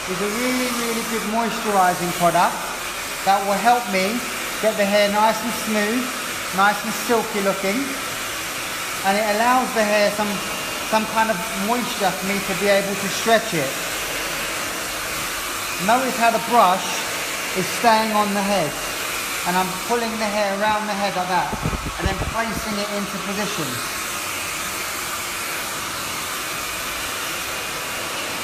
is a really, really good moisturising product that will help me get the hair nice and smooth, nice and silky looking, and it allows the hair some kind of moisture for me to be able to stretch it. Notice how the brush is staying on the head, and I'm pulling the hair around the head like that, and then placing it into position.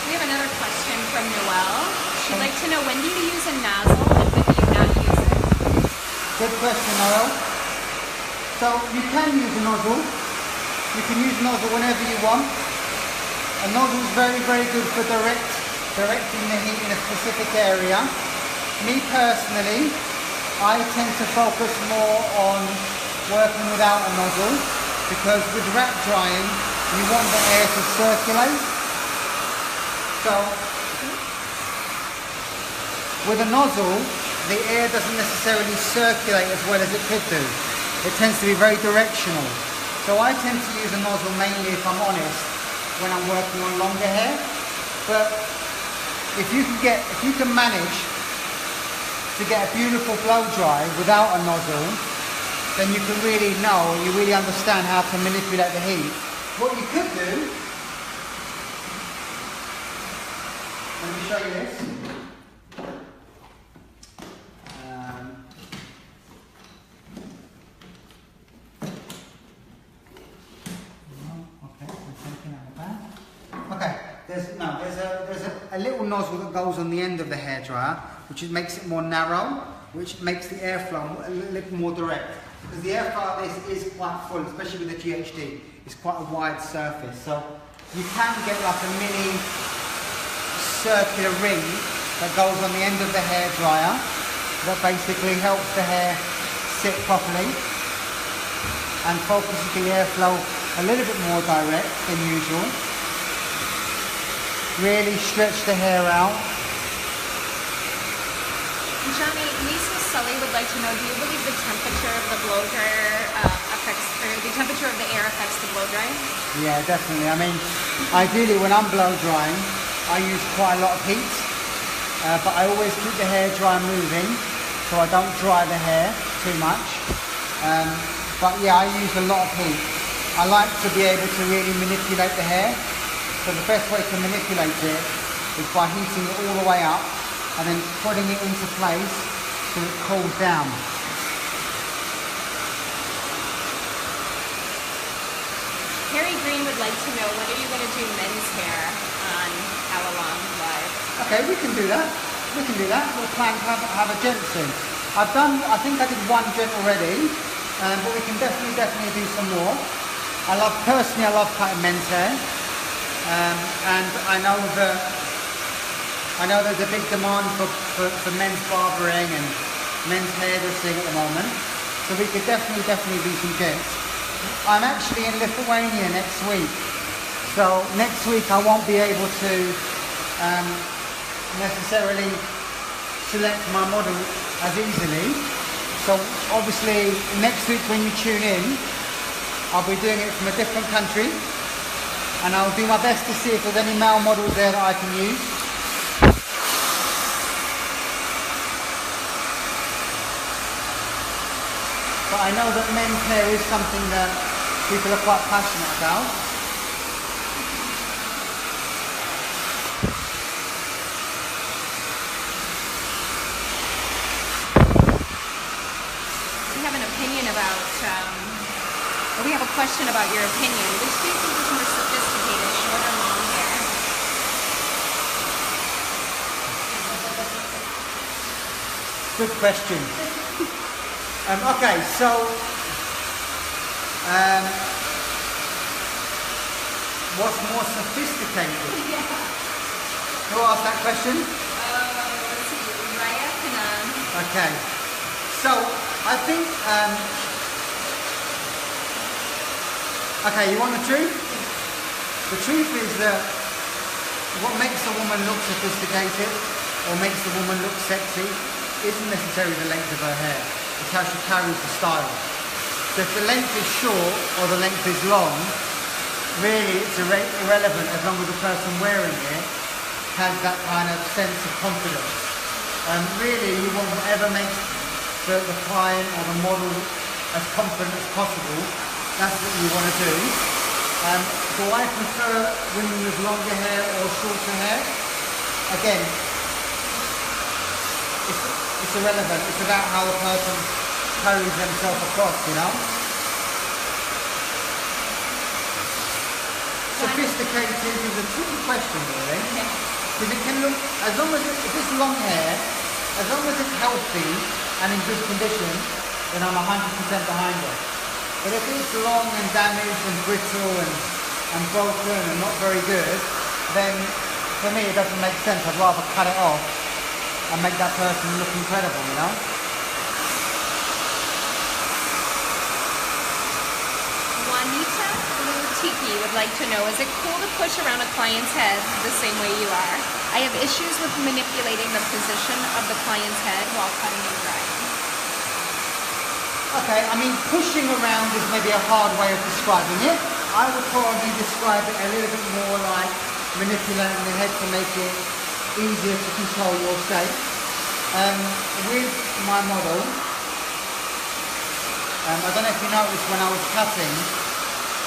We have another question from Noelle. She'd like to know, when do you use a nozzle and when do you not use it? Good question, Noel. So you can use a nozzle. You can use a nozzle whenever you want. A nozzle is very, very good for directing the heat in a specific area. Me personally, I tend to focus more on working without a nozzle, because with wrap drying, you want the air to circulate. So with a nozzle, the air doesn't necessarily circulate as well as it could do. It tends to be very directional. So I tend to use a nozzle mainly, if I'm honest, when I'm working on longer hair. But if you can manage to get a beautiful blow dry without a nozzle, then you can really know, you really understand how to manipulate the heat. What you could do, let me show you this. Okay, there's a little nozzle that goes on the end of the hairdryer, which makes it more narrow, which makes the airflow a little more direct. Because the airflow of this is quite full, especially with the GHD. It's quite a wide surface, so you can get like a mini circular ring that goes on the end of the hairdryer that basically helps the hair sit properly and focuses the airflow a little bit more direct than usual. Really stretch the hair out. Johnny, Lisa Sully would like to know, do you believe the temperature of the blow dryer affects, or the temperature of the air affects the blow drying? Yeah, definitely. I mean, ideally when I'm blow drying, I use quite a lot of heat, but I always keep the hair dryer moving so I don't dry the hair too much. But yeah, I use a lot of heat. I like to be able to really manipulate the hair. So the best way to manipulate it is by heating it all the way up and then putting it into place so it cools down. Harry Green would like to know, when are you going to do men's hair on Allilon Live? Okay, we can do that. We can do that. We'll plan to have a gent soon. I think I did one gent already, but we can definitely do some more. Personally, I love cutting men's hair. And I know there's a big demand for men's barbering and men's hairdressing at the moment, so we could definitely do some gents. I'm actually in Lithuania next week, so next week I won't be able to necessarily select my model as easily. So obviously next week when you tune in, I'll be doing it from a different country. And I'll do my best to see if there's any male models there that I can use. But I know that men's hair is something that people are quite passionate about. opinion about, or we have a question about your opinion. Which do you think is more sophisticated, short or long hair? Good question. Okay, so what's more sophisticated? Who asked that question? Let's see, Raya Kanan. Okay, so I think, okay, you want the truth? The truth is that what makes a woman look sophisticated or makes a woman look sexy isn't necessarily the length of her hair, it's how she carries the style. So if the length is short or the length is long, really it's irrelevant as long as the person wearing it has that kind of sense of confidence. Really you want whatever makes the client or the model as confident as possible. That's what you want to do. Do I prefer women with longer hair or shorter hair? Again, it's irrelevant. It's about how the person carries themselves across, you know? Sophisticated is a tricky question, really. Because it can look, as long as if it's long hair, as long as it's healthy and in good condition, then I'm 100% behind it. But if it's long and damaged and brittle and broken and not very good, then for me it doesn't make sense. I'd rather cut it off and make that person look incredible, you know? Juanita Blue Tiki would like to know, is it cool to push around a client's head the same way you are? I have issues with manipulating the position of the client's head while cutting and drying. Okay, I mean, pushing around is maybe a hard way of describing it. I would probably describe it a little bit more like manipulating the head to make it easier to control your shape. With my model, I don't know if you noticed when I was cutting,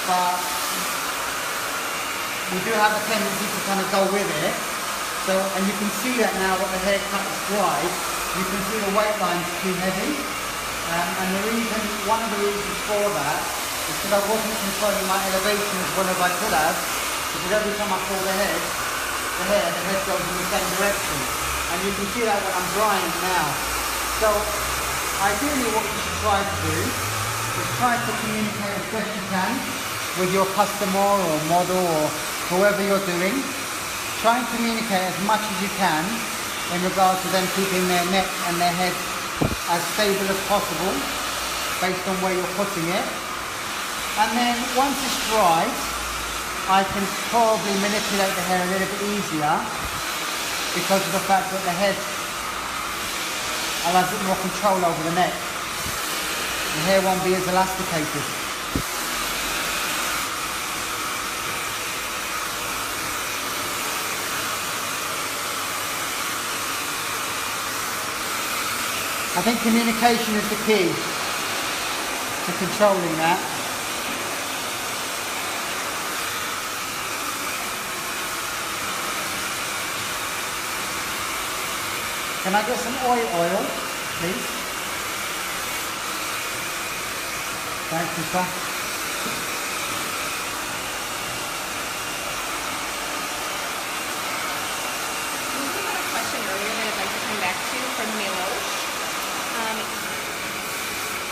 but we do have a tendency to kind of go with it. So, and you can see that now that the haircut is dried, you can see the weight line's too heavy. And one of the reasons for that is because I wasn't controlling my elevation as well as I could have, because every time I pull the head goes in the same direction. And you can see that when I'm drying it now. So ideally what you should try to do is try to communicate as best you can with your customer or model or whoever you're doing. Try and communicate as much as you can in regards to them keeping their neck and their head as stable as possible based on where you're putting it. And then once it's dried, I can probably manipulate the hair a little bit easier because of the fact that the head allows a bit more control over the neck. The hair won't be as elasticated. I think communication is the key to controlling that. Can I get some oil, please? Thank you, sir. We had a question earlier that I'd like to come back to from Milosh.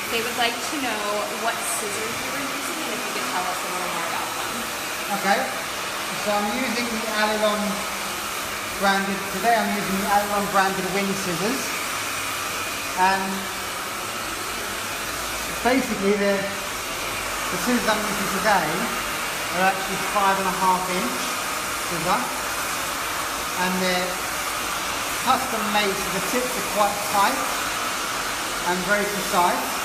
They would like to know what scissors you were using and if you could tell us a little more about them. Okay, so I'm using the Allilon branded, today I'm using the Allilon branded wing scissors. And basically the scissors I'm using today are actually 5.5-inch scissor. And they're custom made, so the tips are quite tight and very precise.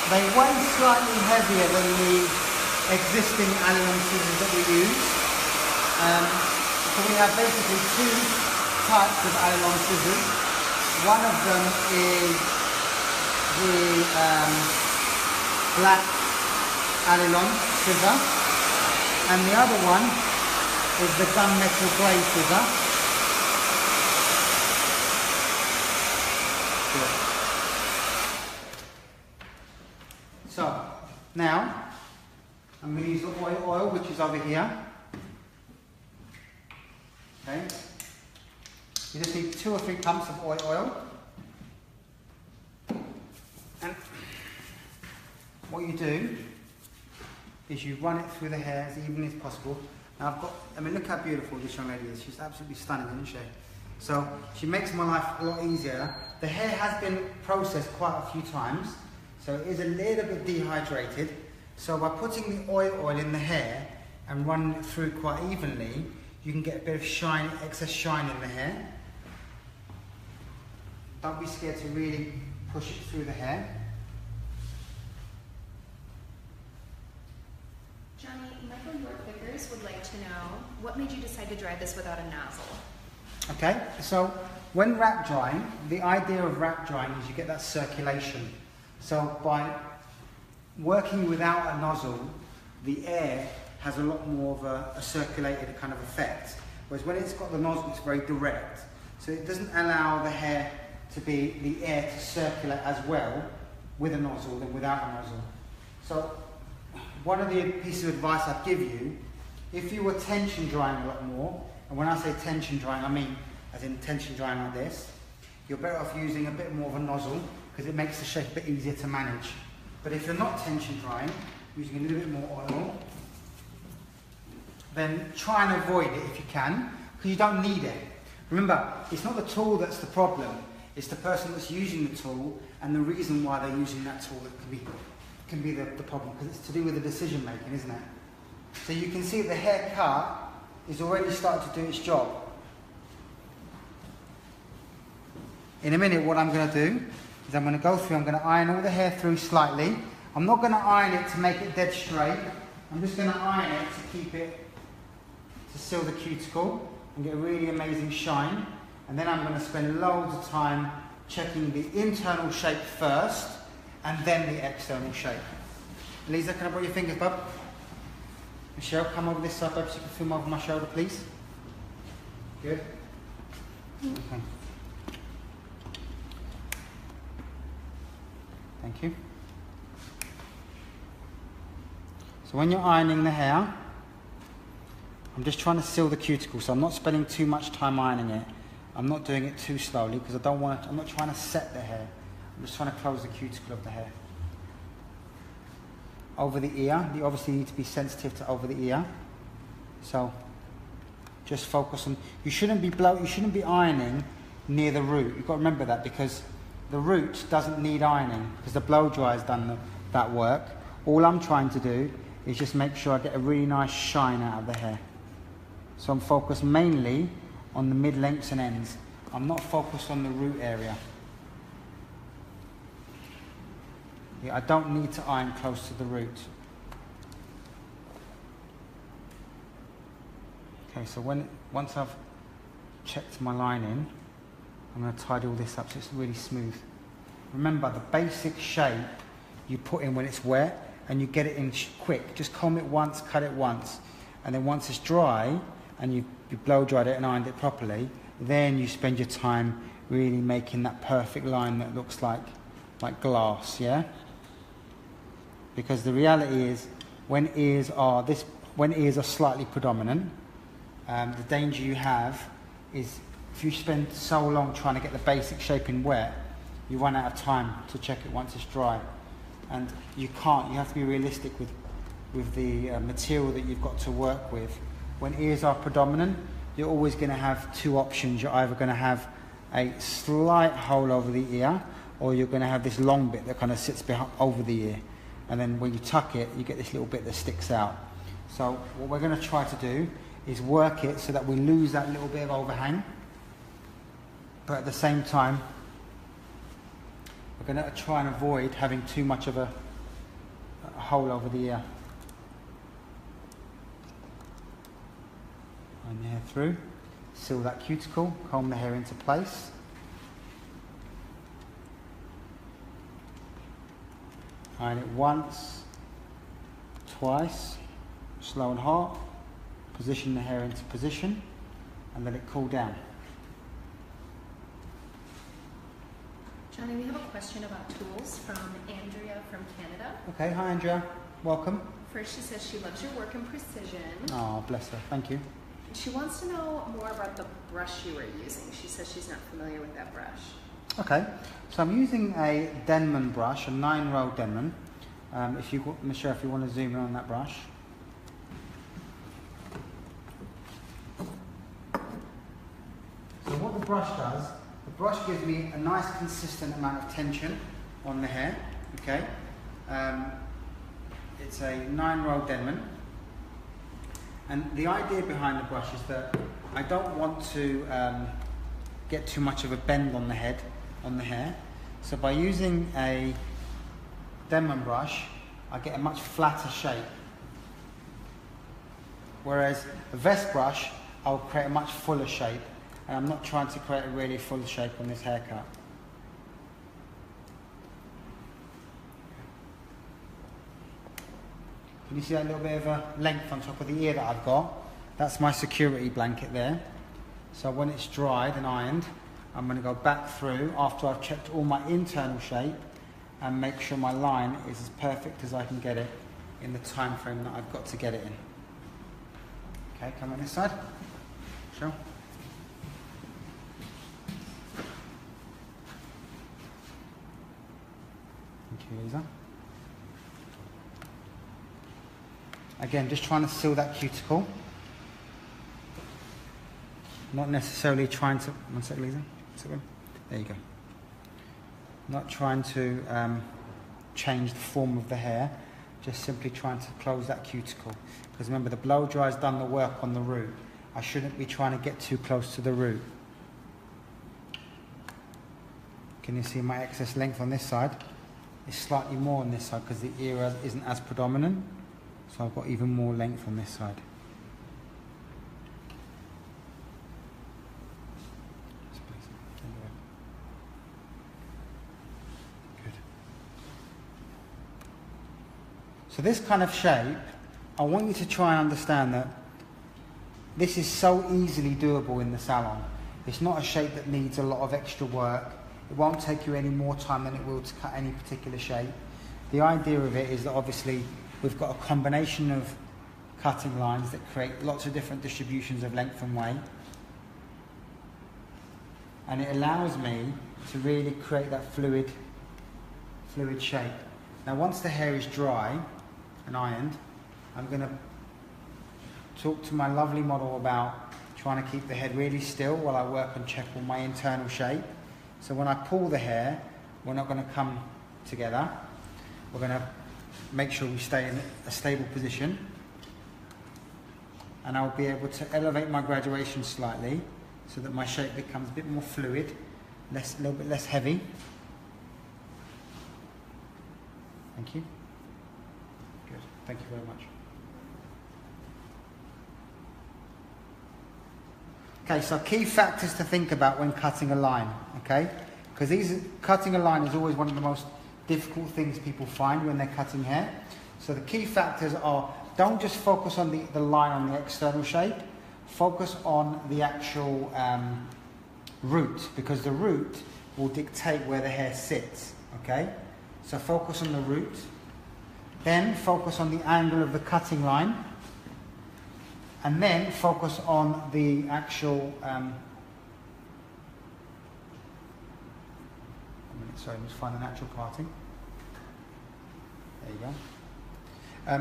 They weigh slightly heavier than the existing Allilon scissors that we use. So we have basically two types of Allilon scissors. One of them is the black Allilon scissor, and the other one is the gunmetal grey scissor. So, now, I'm going to use the oil which is over here. Okay. You just need 2 or 3 pumps of oil. And what you do is you run it through the hair as evenly as possible. Now look how beautiful this young lady is. She's absolutely stunning, isn't she? So she makes my life a lot easier. The hair has been processed quite a few times, so it is a little bit dehydrated. So by putting the oil in the hair and running it through quite evenly, you can get a bit of shine, excess shine in the hair. Don't be scared to really push it through the hair. Johnny, Michael York Vickers would like to know, what made you decide to dry this without a nozzle? Okay, so when wrap drying, the idea of wrap drying is you get that circulation. So by working without a nozzle, the air has a lot more of a circulated kind of effect. Whereas when it's got the nozzle, it's very direct. So it doesn't allow the hair the air to circulate as well with a nozzle than without a nozzle. So one of the pieces of advice I'd give you, if you were tension drying a lot more, and when I say tension drying, I mean as in tension drying like this, you're better off using a bit more of a nozzle because it makes the shape a bit easier to manage. But if you're not tension drying, using a little bit more oil, then try and avoid it if you can, because you don't need it. Remember, it's not the tool that's the problem, it's the person that's using the tool and the reason why they're using that tool that can be the problem, because it's to do with the decision making, isn't it? So you can see the hair cut is already starting to do its job. In a minute, what I'm going to do is I'm going to go through, I'm going to iron all the hair through slightly. I'm not going to iron it to make it dead straight. I'm just going to iron it to keep it, to seal the cuticle and get a really amazing shine. And then I'm going to spend loads of time checking the internal shape first and then the external shape. Lisa, can I borrow your fingers, bub? Michelle, come over this side, bub, so you can film over my shoulder, please. Good? Okay. Thank you. So when you're ironing the hair, I'm just trying to seal the cuticle, so I'm not spending too much time ironing it. I'm not doing it too slowly because I'm not trying to set the hair. I'm just trying to close the cuticle of the hair. Over the ear, you obviously need to be sensitive to over the ear. So just focus on, you shouldn't be ironing near the root. You've got to remember that, because the root doesn't need ironing because the blow dry has done that work. All I'm trying to do is just make sure I get a really nice shine out of the hair. So I'm focused mainly on the mid-lengths and ends. I'm not focused on the root area. Yeah, I don't need to iron close to the root. Okay, so once I've checked my lining, I'm going to tidy all this up so it's really smooth. Remember, the basic shape you put in when it's wet and you get it in quick. Just comb it once, cut it once, and then once it's dry and you blow dried it and ironed it properly, then you spend your time really making that perfect line that looks like glass, yeah? Because the reality is, when ears are slightly predominant, the danger you have is if you spend so long trying to get the basic shape in wet, you run out of time to check it once it's dry. And you can't, you have to be realistic with the material that you've got to work with. When ears are predominant, you're always going to have two options. You're either going to have a slight hole over the ear, or you're going to have this long bit that kind of sits over the ear. And then when you tuck it, you get this little bit that sticks out. So what we're going to try to do is work it so that we lose that little bit of overhang. But at the same time, we're going to try and avoid having too much of a hole over the ear. Iron the hair through, seal that cuticle, comb the hair into place. Iron it once, twice, slow and hot, position the hair into position and let it cool down. Johnny, we have a question about tools from Andrea from Canada. Okay, hi Andrea, welcome. First, she says she loves your work in precision. Oh, bless her, thank you. She wants to know more about the brush you were using. She says she's not familiar with that brush. Okay, so I'm using a Denman brush, a 9-row Denman. Michelle, if you want to zoom in on that brush. So what the brush does, the brush gives me a nice consistent amount of tension on the hair, okay? It's a 9-row Denman. And the idea behind the brush is that I don't want to get too much of a bend on the head, on the hair. So by using a Denman brush, I get a much flatter shape. Whereas a vest brush, I'll create a much fuller shape. And I'm not trying to create a really full shape on this haircut. Can you see that little bit of a length on top of the ear that I've got? That's my security blanket there. So when it's dried and ironed, I'm going to go back through after I've checked all my internal shape and make sure my line is as perfect as I can get it in the time frame that I've got to get it in. Okay, come on this side. Sure. Thank you, Lisa. Again, just trying to seal that cuticle. Not necessarily trying to... One sec, Lisa. There you go. Not trying to change the form of the hair. Just simply trying to close that cuticle. Because remember, the blow dry's done the work on the root. I shouldn't be trying to get too close to the root. Can you see my excess length on this side? It's slightly more on this side because the ear isn't as predominant. So I've got even more length on this side. Good. So this kind of shape, I want you to try and understand that this is so easily doable in the salon. It's not a shape that needs a lot of extra work. It won't take you any more time than it will to cut any particular shape. The idea of it is that obviously we've got a combination of cutting lines that create lots of different distributions of length and weight. And it allows me to really create that fluid shape. Now once the hair is dry and ironed, I'm going to talk to my lovely model about trying to keep the head really still while I work and check all my internal shape. So when I pull the hair, we're not going to come together. We're going to make sure we stay in a stable position. And I'll be able to elevate my graduation slightly so that my shape becomes a bit more fluid, a little bit less heavy. Thank you. Good. Thank you very much. Okay, so key factors to think about when cutting a line, okay? Because cutting a line is always one of the most difficult things people find when they're cutting hair. So the key factors are, don't just focus on the line on the external shape, focus on the actual root, because the root will dictate where the hair sits, okay? So focus on the root, then focus on the angle of the cutting line, and then focus on the actual, sorry, let's find the natural parting. There you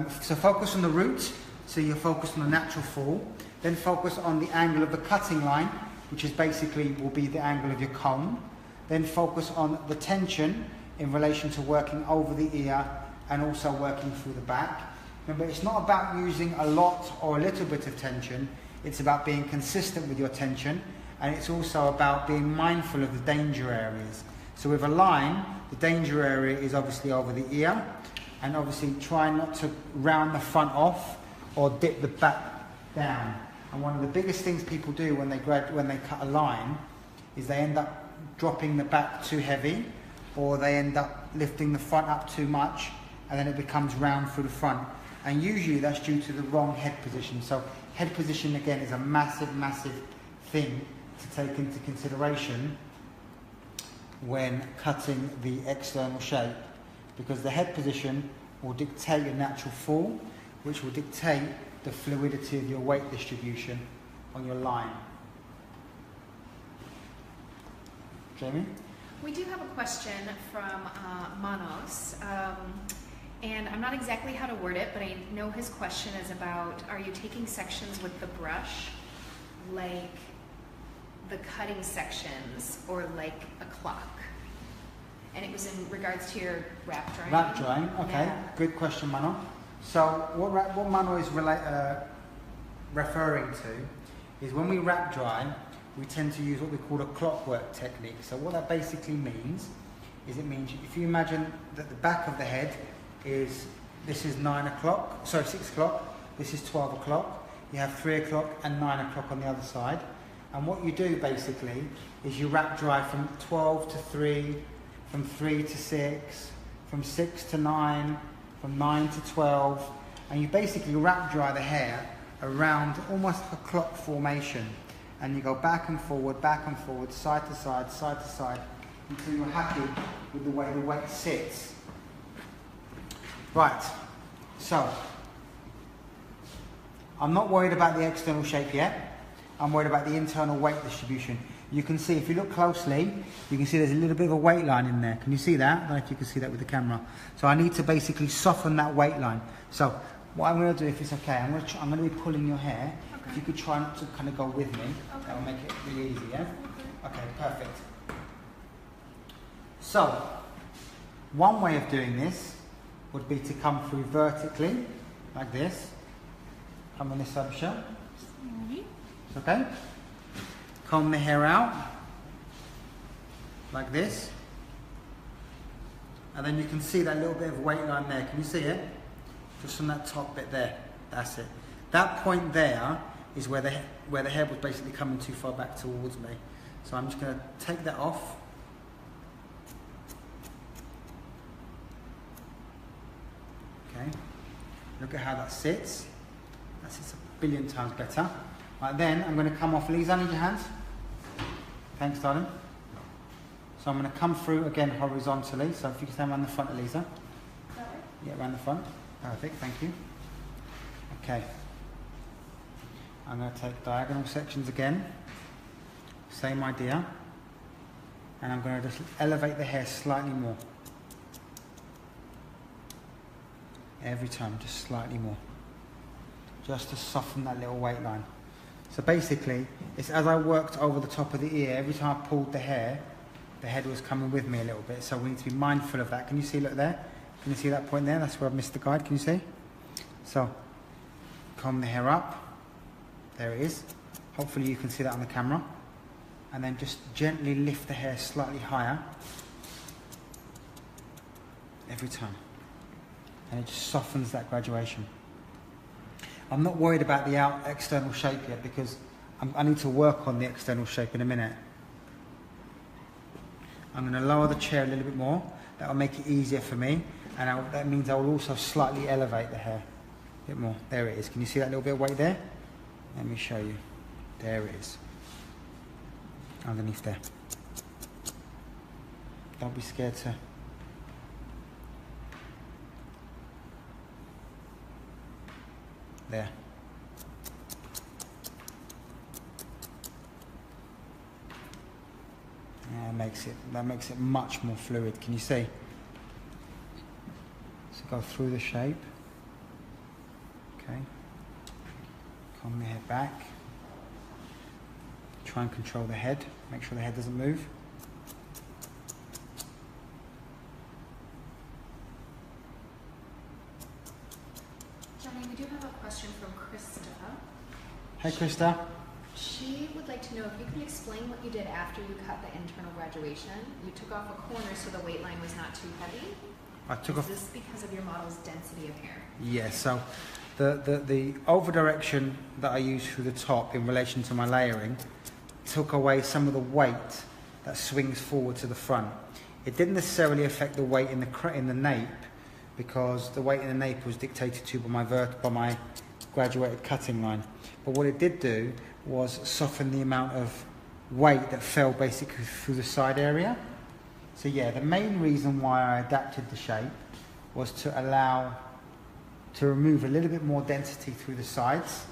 go. So focus on the root, so you're focused on the natural fall. Then focus on the angle of the cutting line, which is basically will be the angle of your comb. Then focus on the tension in relation to working over the ear and also working through the back. Remember, it's not about using a lot or a little bit of tension. It's about being consistent with your tension, and it's also about being mindful of the danger areas. So with a line, the danger area is obviously over the ear, and obviously try not to round the front off or dip the back down. And one of the biggest things people do when they cut a line is they end up dropping the back too heavy, or they end up lifting the front up too much, and then it becomes round through the front. And usually that's due to the wrong head position. So head position again is a massive, massive thing to take into consideration when cutting the external shape, because the head position will dictate your natural fall, which will dictate the fluidity of your weight distribution on your line. Jamie? We do have a question from Manos, and I'm not exactly how to word it, but I know his question is about, are you taking sections with the brush like the cutting sections or like a clock? And it was in regards to your wrap drying. Wrap drying, okay. Yeah. Good question, Mano. So what Mano is referring to is when we wrap dry, we tend to use what we call a clockwork technique. So what that basically means is, it means if you imagine that the back of the head is, this is 6 o'clock, this is 12 o'clock, you have 3 o'clock and 9 o'clock on the other side. And what you do basically is you wrap dry from 12 to 3, from 3 to 6, from 6 to 9, from 9 to 12, and you basically wrap dry the hair around almost a clock formation, and you go back and forward, side to side, until you're happy with the way the weight sits. Right, so I'm not worried about the external shape yet. I'm worried about the internal weight distribution. You can see, if you look closely, you can see there's a little bit of a weight line in there. Can you see that? I don't know if you can see that with the camera. So I need to basically soften that weight line. So what I'm going to do, if it's okay, I'm going to be pulling your hair. Okay. If you could try not to kind of go with me, Okay. that will make it really easy, yeah? Okay, perfect. So, one way of doing this would be to come through vertically, like this. Come on this side of the shirt. It's okay? Comb the hair out, like this. And then you can see that little bit of weight line there. Can you see it? Just from that top bit there. That's it. That point there is where the hair was basically coming too far back towards me. So I'm just going to take that off. Okay. Look at how that sits. That sits a billion times better. Right, then I'm going to come off. Lisa, I need your hands. Thanks, darling. So I'm going to come through again horizontally. So if you can stand around the front, Elisa. Sorry? Yeah, around the front. Perfect, thank you. Okay. I'm going to take diagonal sections again. Same idea. And I'm going to just elevate the hair slightly more. Every time, just slightly more. Just to soften that little weight line. So basically, it's as I worked over the top of the ear, every time I pulled the head was coming with me a little bit. So we need to be mindful of that. Can you see, look there? Can you see that point there? That's where I've missed the guide, can you see? So, comb the hair up. There it is. Hopefully you can see that on the camera. And then just gently lift the hair slightly higher. Every time. And it just softens that graduation. I'm not worried about the external shape yet, because I need to work on the external shape in a minute. I'm going to lower the chair a little bit more. That will make it easier for me. And that means I will also slightly elevate the hair a bit more. There it is. Can you see that little bit of weight there? Let me show you. There it is. Underneath there. Don't be scared to... There. Yeah, that makes it much more fluid. Can you see? So go through the shape. Okay. Comb the head back. Try and control the head. Make sure the head doesn't move. Johnny, we do have a question from Krista. Hey, Krista. She would like to know if you can explain what you did after you cut the internal graduation. You took off a corner so the weight line was not too heavy. Is this because of your model's density of hair? Yes, so the over direction that I used through the top in relation to my layering took away some of the weight that swings forward to the front. It didn't necessarily affect the weight in the nape, because the weight in the nape was dictated to by my graduated cutting line. But what it did do was soften the amount of weight that fell basically through the side area. So yeah, the main reason why I adapted the shape was to remove a little bit more density through the sides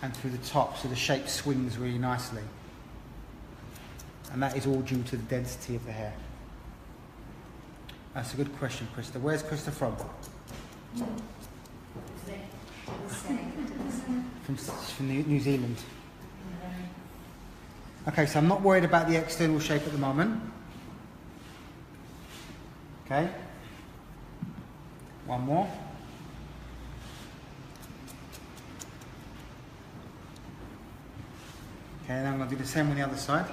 and through the top, so the shape swings really nicely. And that is all due to the density of the hair. That's a good question, Krista. Where's Krista from? From New Zealand. Okay, so I'm not worried about the external shape at the moment. Okay. One more. Okay, and I'm going to do the same on the other side.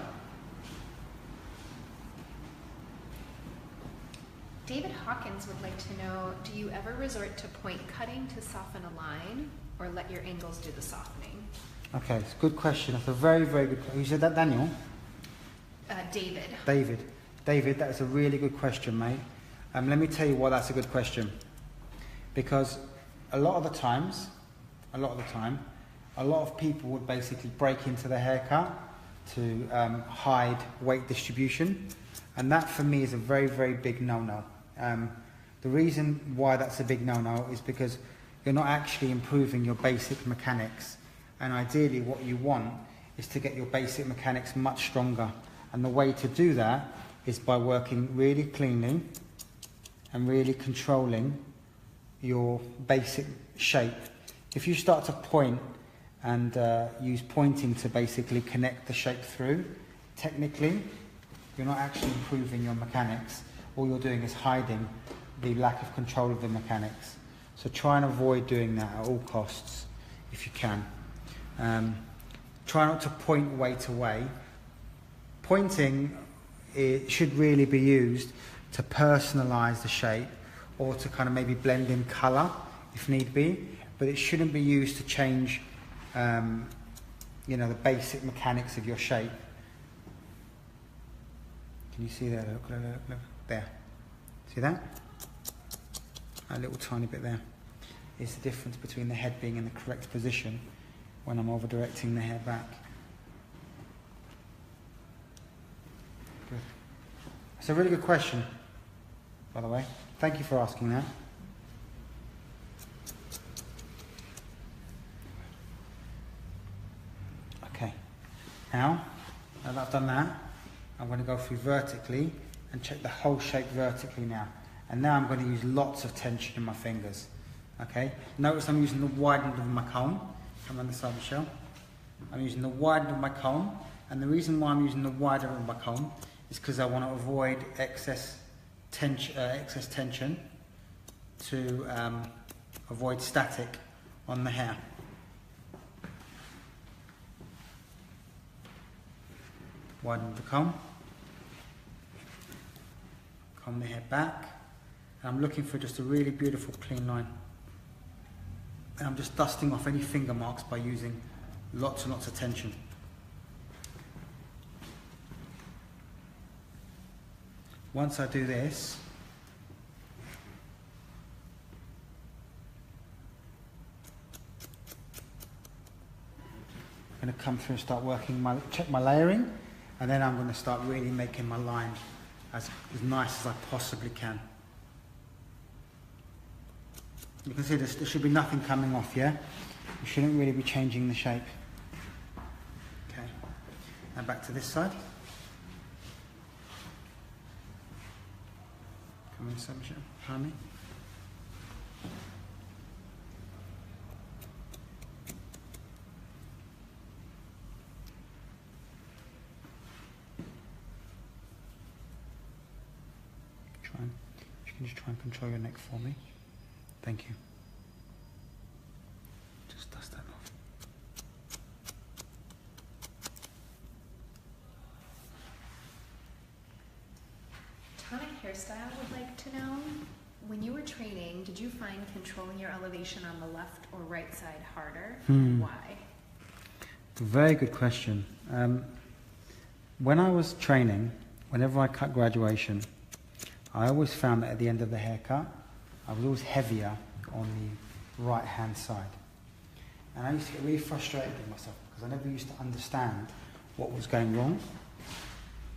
David Hawkins would like to know, do you ever resort to point cutting to soften a line, or let your angles do the softening? Okay, it's a good question. That's a very, very good question. Who said that, Daniel? David. David, that is a really good question, mate. Let me tell you why that's a good question. Because a lot of the time, a lot of people would basically break into the haircut to hide weight distribution. And that, for me, is a very, very big no-no. The reason why that's a big no-no is because you're not actually improving your basic mechanics. And ideally, what you want is to get your basic mechanics much stronger. And the way to do that is by working really cleanly and really controlling your basic shape. If you start to point and use pointing to basically connect the shape through, technically, you're not actually improving your mechanics. All you're doing is hiding the lack of control of the mechanics. So try and avoid doing that at all costs, if you can. Try not to point weight away. Pointing, it should really be used to personalize the shape or to kind of maybe blend in color if need be, but it shouldn't be used to change the basic mechanics of your shape. Can you see that? Look. There. See that? A little tiny bit there. Is the difference between the head being in the correct position when I'm over-directing the hair back. Good. It's a really good question, by the way. Thank you for asking that. Okay. Now that I've done that, I'm going to go through vertically and check the whole shape vertically now. And now I'm going to use lots of tension in my fingers. Okay? Notice I'm using the wide end of my comb. Come on this side, Michelle. I'm using the wide end of my comb. And the reason why I'm using the wide end of my comb is because I want to avoid excess tension to avoid static on the hair. Widen the comb. Comb the hair back. And I'm looking for just a really beautiful clean line. And I'm just dusting off any finger marks by using lots and lots of tension. Once I do this, I'm going to come through and start working check my layering, and then I'm going to start really making my line as nice as I possibly can. You can see there should be nothing coming off, yeah? You shouldn't really be changing the shape. Okay, now back to this side. Come in, Michelle, behind me. You can just try and control your neck for me. Thank you. Just dust that off. Tonic Hairstyle would like to know, when you were training, did you find controlling your elevation on the left or right side harder? Why? Very good question. When I was training, whenever I cut graduation, I always found that at the end of the haircut, I was always heavier on the right-hand side. And I used to get really frustrated with myself because I never used to understand what was going wrong.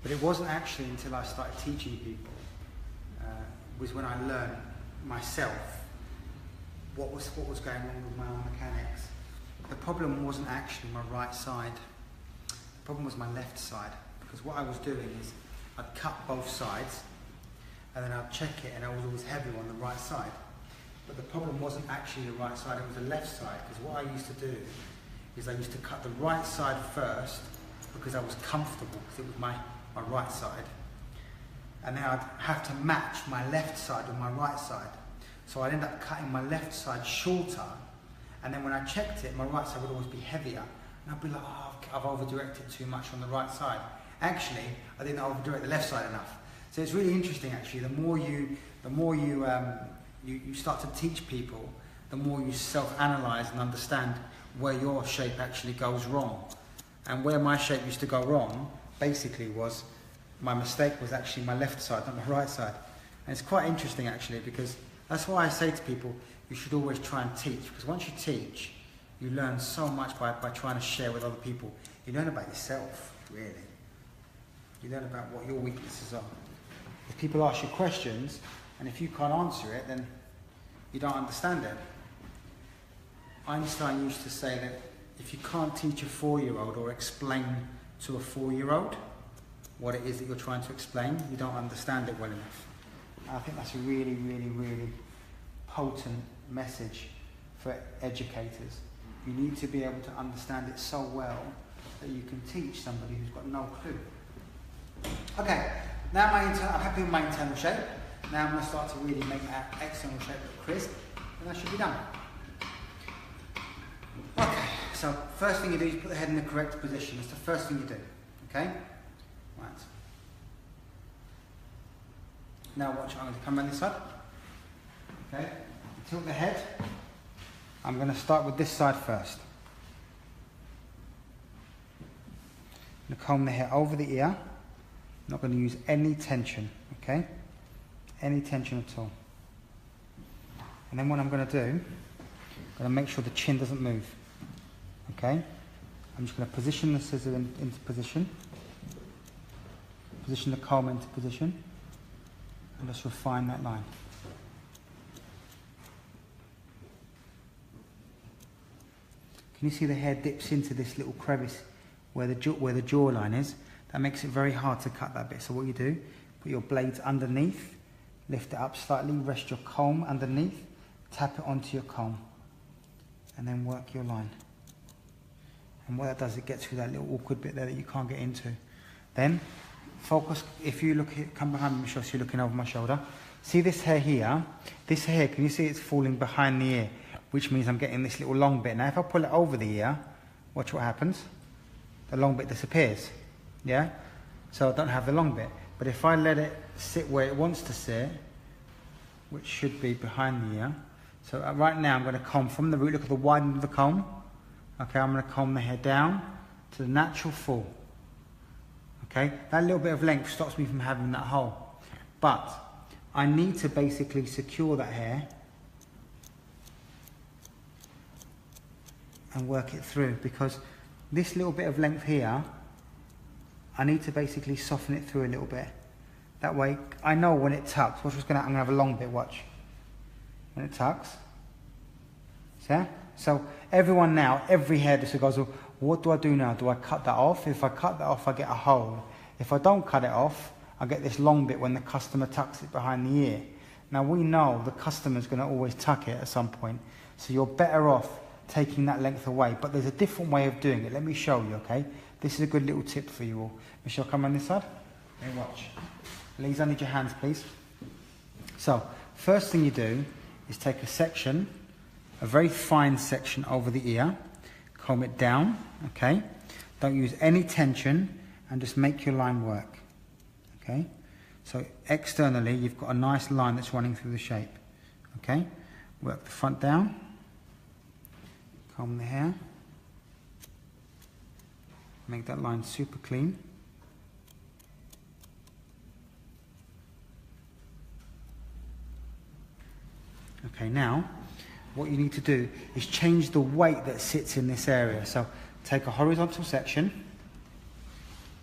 But it wasn't actually until I started teaching people, was when I learned myself what was going on with my own mechanics. The problem wasn't actually my right side. The problem was my left side, because what I was doing is I'd cut both sides and then I'd check it, and I was always heavier on the right side. But the problem wasn't actually the right side, it was the left side, because what I used to do is I used to cut the right side first because I was comfortable, because it was my right side. And then I'd have to match my left side with my right side. So I'd end up cutting my left side shorter, and then when I checked it, my right side would always be heavier. And I'd be like, oh, I've over-directed too much on the right side. Actually, I didn't over-direct the left side enough. So it's really interesting, actually. The more you start to teach people, the more you self-analyze and understand where your shape actually goes wrong. And where my shape used to go wrong, basically, was my mistake was actually my left side, not my right side. And it's quite interesting, actually, because that's why I say to people, you should always try and teach. Because once you teach, you learn so much by trying to share with other people. You learn about yourself, really. You learn about what your weaknesses are. If people ask you questions, and if you can't answer it, then you don't understand it. Einstein used to say that if you can't teach a 4-year-old or explain to a 4-year-old what it is that you're trying to explain, you don't understand it well enough. And I think that's a really, really, really potent message for educators. You need to be able to understand it so well that you can teach somebody who's got no clue. Okay, now I'm happy with my internal shape. Now I'm going to start to really make that external shape look crisp, and that should be done. Okay, so first thing you do is put the head in the correct position. That's the first thing you do. Okay? Right. Now watch, I'm going to come around this side. Okay? Tilt the head. I'm going to start with this side first. I'm going to comb the hair over the ear. I'm not going to use any tension, okay? Any tension at all. And then what I'm going to do, I'm going to make sure the chin doesn't move, okay? I'm just going to position the scissor into position, position the comb into position, and just refine that line. Can you see the hair dips into this little crevice where the jawline is? That makes it very hard to cut that bit. So what you do, put your blades underneath, lift it up slightly, rest your comb underneath, tap it onto your comb, and then work your line. And what that does, it gets through that little awkward bit there that you can't get into. Then focus, if you look here, come behind me, so you're looking over my shoulder. See this hair here? This hair, can you see it's falling behind the ear? Which means I'm getting this little long bit. Now if I pull it over the ear, watch what happens. The long bit disappears. Yeah? So I don't have the long bit. But if I let it sit where it wants to sit, which should be behind the ear. So right now I'm going to comb from the root, look at the widening of the comb. Okay, I'm going to comb the hair down to the natural fall. Okay, that little bit of length stops me from having that hole. But I need to basically secure that hair and work it through, because this little bit of length here, I need to basically soften it through a little bit. That way, I know when it tucks, watch what's going to happen. I'm going to have a long bit, watch. When it tucks. See? So everyone now, every hairdresser goes, well, what do I do now? Do I cut that off? If I cut that off, I get a hole. If I don't cut it off, I get this long bit when the customer tucks it behind the ear. Now we know the customer's going to always tuck it at some point. So you're better off taking that length away. But there's a different way of doing it. Let me show you, okay? This is a good little tip for you all. Michelle, come on this side. Okay, watch. Lisa, I need your hands, please. So, first thing you do is take a section, a very fine section over the ear, comb it down, okay? Don't use any tension, and just make your line work, okay? So, externally, you've got a nice line that's running through the shape, okay? Work the front down, comb the hair, make that line super clean. Okay, now what you need to do is change the weight that sits in this area. So take a horizontal section,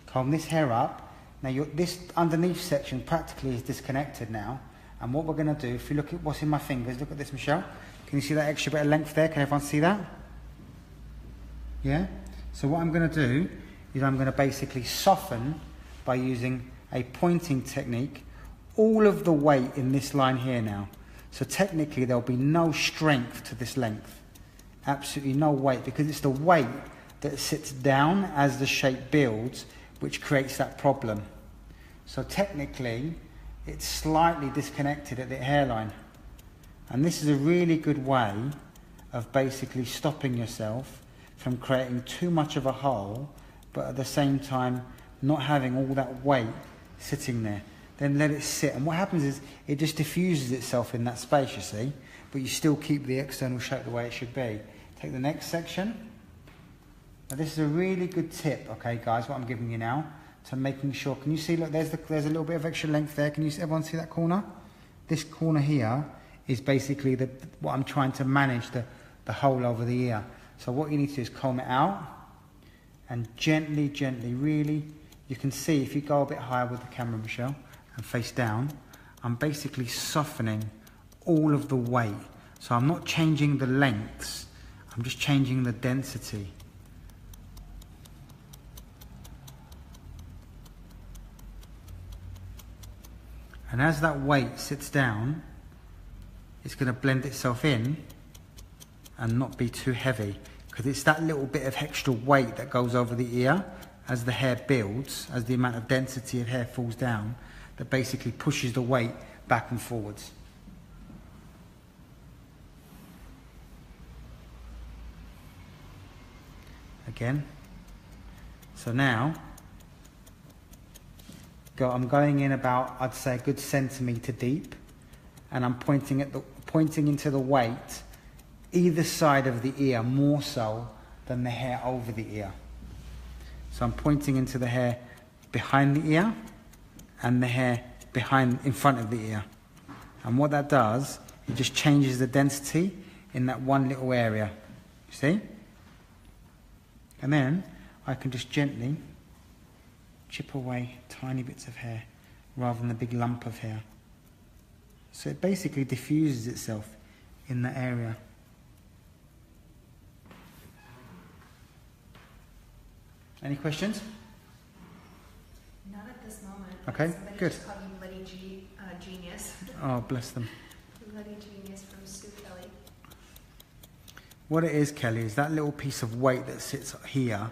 comb this hair up, Now this underneath section practically is disconnected now. And what we're going to do, if you look at what's in my fingers, look at this, Michelle. Can you see that extra bit of length there? Can everyone see that? Yeah? So what I'm going to do is I'm going to basically soften by using a pointing technique all of the weight in this line here now. So technically there'll be no strength to this length. Absolutely no weight, because it's the weight that sits down as the shape builds which creates that problem. So technically it's slightly disconnected at the hairline. And this is a really good way of basically stopping yourself from creating too much of a hole, but at the same time not having all that weight sitting there. Then let it sit, and what happens is it just diffuses itself in that space, you see, but you still keep the external shape the way it should be. Take the next section. Now this is a really good tip, okay guys, what I'm giving you now, to making sure, can you see, look, there's a little bit of extra length there. Can you see, everyone see that corner? This corner here is basically what I'm trying to manage, the hole over the ear. So what you need to do is comb it out, and gently, really, you can see if you go a bit higher with the camera, Michelle, and face down, I'm basically softening all of the weight. So I'm not changing the lengths, I'm just changing the density. And as that weight sits down, it's going to blend itself in and not be too heavy, because it's that little bit of extra weight that goes over the ear as the hair builds, as the amount of density of hair falls down, that basically pushes the weight back and forwards. Again. So now, I'm going in about, I'd say, a good centimetre deep, and I'm pointing into the weight either side of the ear more so than the hair over the ear. So I'm pointing into the hair behind the ear and the hair in front of the ear. And what that does, it just changes the density in that one little area. You see? And then I can just gently chip away tiny bits of hair rather than a big lump of hair. So it basically diffuses itself in that area. Any questions? Not at this moment. Okay, Somebody good. just called you Bloody Genius. Oh, bless them. Bloody Genius from Sue Kelly. What it is, Kelly, is that little piece of weight that sits here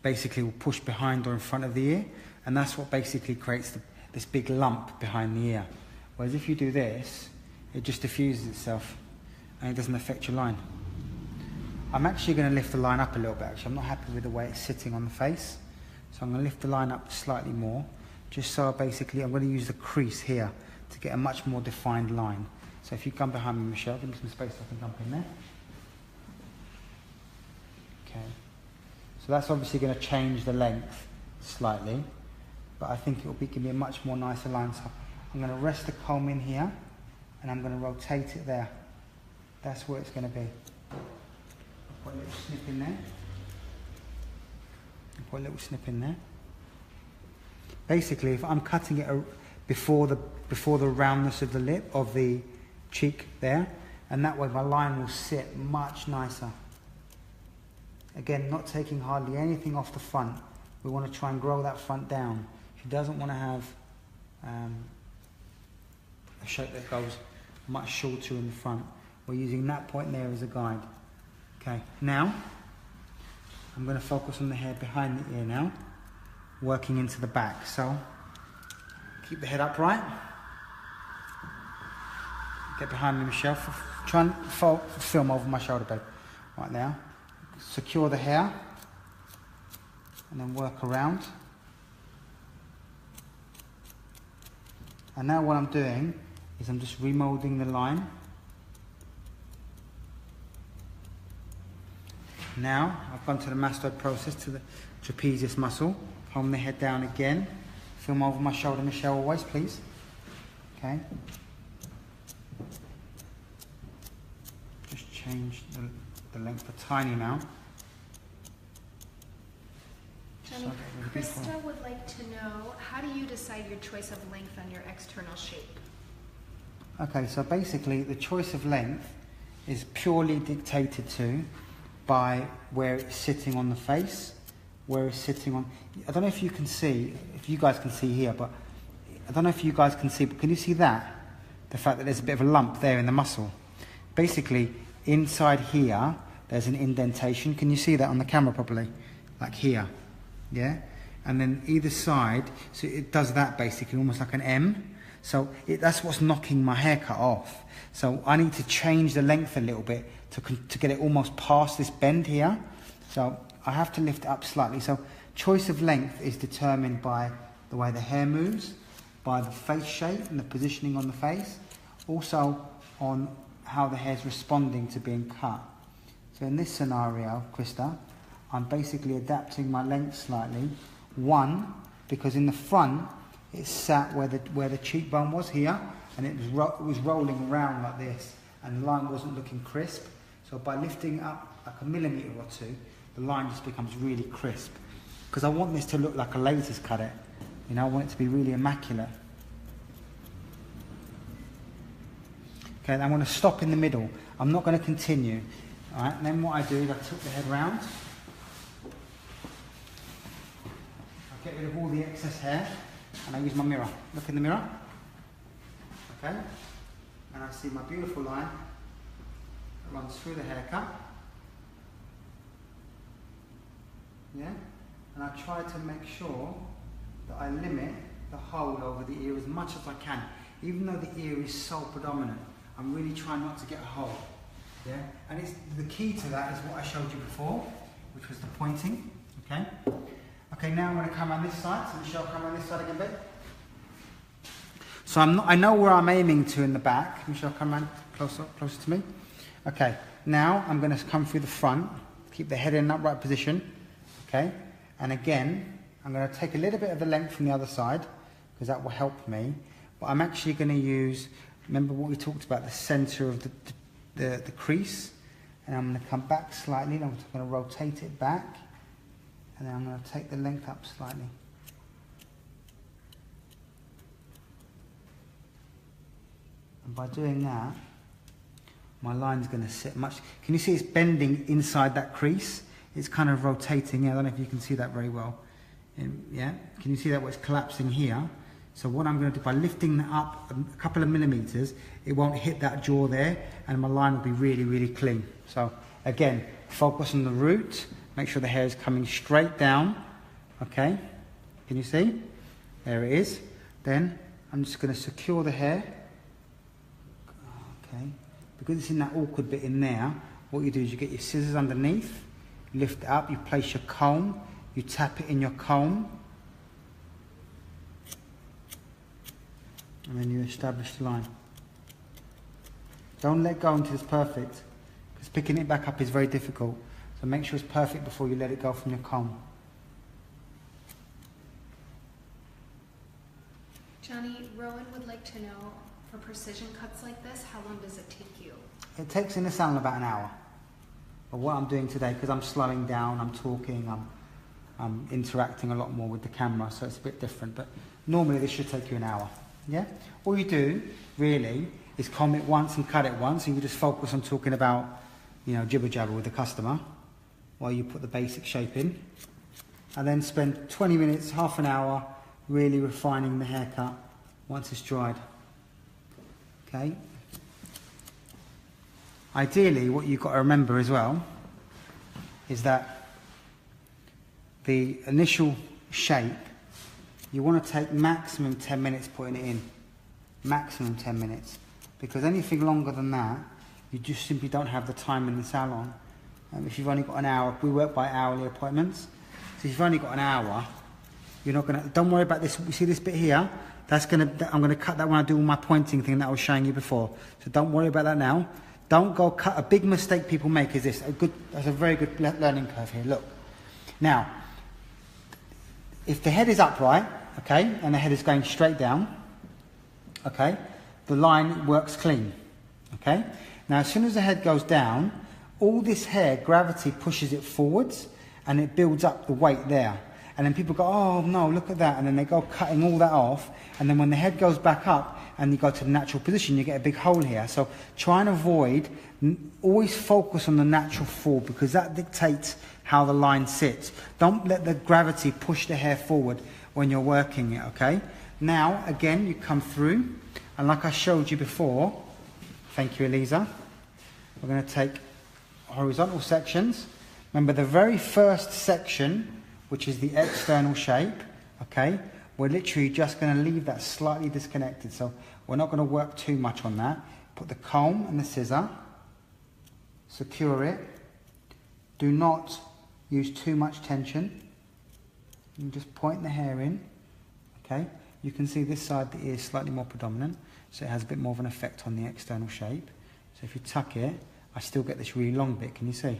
basically will push behind or in front of the ear, and that's what basically creates this big lump behind the ear. Whereas if you do this, it just diffuses itself and it doesn't affect your line. I'm actually going to lift the line up a little bit. Actually, I'm not happy with the way it's sitting on the face, so I'm going to lift the line up slightly more, just so basically I'm going to use the crease here to get a much more defined line. So if you come behind me, Michelle, give me some space so I can jump in there. Okay. So that's obviously going to change the length slightly, but I think it will give me a much more nicer line. So I'm going to rest the comb in here, and I'm going to rotate it there. That's where it's going to be. Put a little snip in there. Put a little snip in there. Basically, if I'm cutting it before the roundness of the lip, of the cheek there, and that way my line will sit much nicer. Again, not taking hardly anything off the front. We want to try and grow that front down. She doesn't want to have a shape that goes much shorter in the front. We're using that point there as a guide. Okay, now I'm going to focus on the hair behind the ear now, working into the back. So keep the head upright. Get behind me, Michelle. Try and film over my shoulder, babe. Right now. Secure the hair and then work around. And now what I'm doing is I'm just remolding the line. Now I've gone to the mastoid process, to the trapezius muscle. Hold the head down again. Film over my shoulder, Michelle, always, please. Okay. Just change the length a tiny amount. Johnny, really beautiful. Krista would like to know, how do you decide your choice of length on your external shape? Okay, so basically the choice of length is purely dictated to by where it's sitting on the face, where it's sitting on... I don't know if you can see, if you guys can see here, but I don't know if you guys can see, but can you see that? The fact that there's a bit of a lump there in the muscle. Basically, inside here, there's an indentation. Can you see that on the camera properly? Like here, yeah? And then either side, so it does that basically, almost like an M. So that's what's knocking my haircut off. So I need to change the length a little bit to get it almost past this bend here. So I have to lift it up slightly. So choice of length is determined by the way the hair moves, by the face shape and the positioning on the face, also on how the hair's responding to being cut. So in this scenario, Krista, I'm basically adapting my length slightly. One, because in the front, it sat where the cheekbone was here, and it was rolling around like this, and the line wasn't looking crisp. So by lifting up like a millimetre or two, the line just becomes really crisp. Because I want this to look like a laser's cut it. You know, I want it to be really immaculate. Okay, and I'm going to stop in the middle. I'm not going to continue. All right, and then what I do is I tilt the head round. I get rid of all the excess hair, and I use my mirror. Look in the mirror. Okay, and I see my beautiful line that runs through the haircut. Yeah, and I try to make sure that I limit the hole over the ear as much as I can. Even though the ear is so predominant, I'm really trying not to get a hole. Yeah, and it's the key to that is what I showed you before, which was the pointing. Okay. Okay, now I'm going to come on this side. So Michelle, come on this side again a bit. So I know where I'm aiming to in the back. Michelle, come on closer to me. Okay. Now I'm going to come through the front. Keep the head in an upright position. Okay. And again, I'm going to take a little bit of the length from the other side because that will help me. But I'm actually going to use, remember what we talked about, the centre of the crease. And I'm going to come back slightly. I'm just going to rotate it back. And then I'm going to take the length up slightly. And by doing that, my line's going to sit much... Can you see it's bending inside that crease? It's kind of rotating. I don't know if you can see that very well. Yeah? Can you see that where it's collapsing here? So what I'm going to do, by lifting that up a couple of millimetres, it won't hit that jaw there, and my line will be really, really clean. So again, focus on the root. Make sure the hair is coming straight down. Okay? Can you see? There it is. Then I'm just going to secure the hair. Okay? Because it's in that awkward bit in there, what you do is you get your scissors underneath, lift it up, you place your comb, you tap it in your comb, and then you establish the line. Don't let go until it's perfect, because picking it back up is very difficult. So make sure it's perfect before you let it go from your comb. Johnny, Rowan would like to know, for precision cuts like this, how long does it take you? It takes in the salon about an hour. But what I'm doing today, because I'm slowing down, I'm talking, I'm interacting a lot more with the camera, so it's a bit different. But normally this should take you an hour. Yeah? All you do, really, is comb it once and cut it once, and you just focus on talking about, you know, jibber jabber with the customer while you put the basic shape in. And then spend 20 minutes, half an hour, really refining the haircut once it's dried. Okay? Ideally, what you've got to remember as well is that the initial shape, you want to take maximum 10 minutes putting it in. Maximum 10 minutes. Because anything longer than that, you just simply don't have the time in the salon. If you've only got an hour, we work by hourly appointments. So if you've only got an hour, you're not going to, don't worry about this. You see this bit here? I'm going to cut that when I do all my pointing thing that I was showing you before. So don't worry about that now. Don't go cut. A big mistake people make is this. That's a very good learning curve here. Look. Now, if the head is upright, okay, and the head is going straight down, okay, the line works clean, okay? Now, as soon as the head goes down, all this hair, gravity pushes it forwards, and it builds up the weight there. And then people go, oh no, look at that. And then they go cutting all that off. And then when the head goes back up and you go to the natural position, you get a big hole here. So try and avoid, always focus on the natural fall, because that dictates how the line sits. Don't let the gravity push the hair forward when you're working it, okay? Now, again, you come through, and like I showed you before, thank you, Eliza, we're going to take horizontal sections. Remember the very first section, which is the external shape, okay? We're literally just going to leave that slightly disconnected, so we're not going to work too much on that. Put the comb and the scissor, secure it. Do not use too much tension. You just point the hair in, okay? You can see this side, the ear is slightly more predominant, so it has a bit more of an effect on the external shape. So if you tuck it, I still get this really long bit, can you see?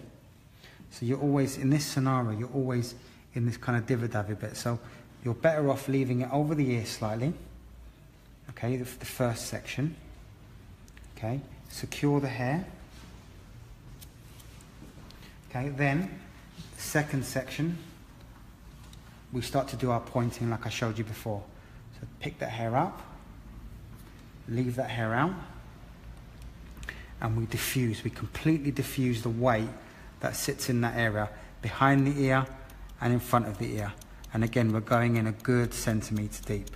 So you're always, in this scenario, you're always in this kind of divvy-davvy bit. So you're better off leaving it over the ear slightly, okay, the first section, okay, secure the hair, okay, then the second section, we start to do our pointing like I showed you before. So pick that hair up, leave that hair out, and we diffuse, we completely diffuse the weight that sits in that area, behind the ear and in front of the ear. And again, we're going in a good centimetre deep,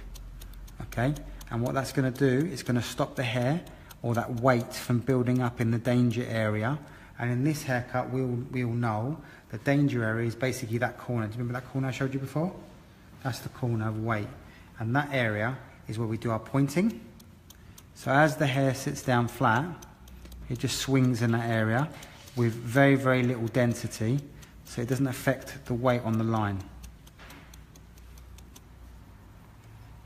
okay? And what that's going to do is going to stop the hair or that weight from building up in the danger area. And in this haircut, we'll know the danger area is basically that corner. Do you remember that corner I showed you before? That's the corner of weight. And that area is where we do our pointing. So as the hair sits down flat, it just swings in that area with very, very little density, so it doesn't affect the weight on the line.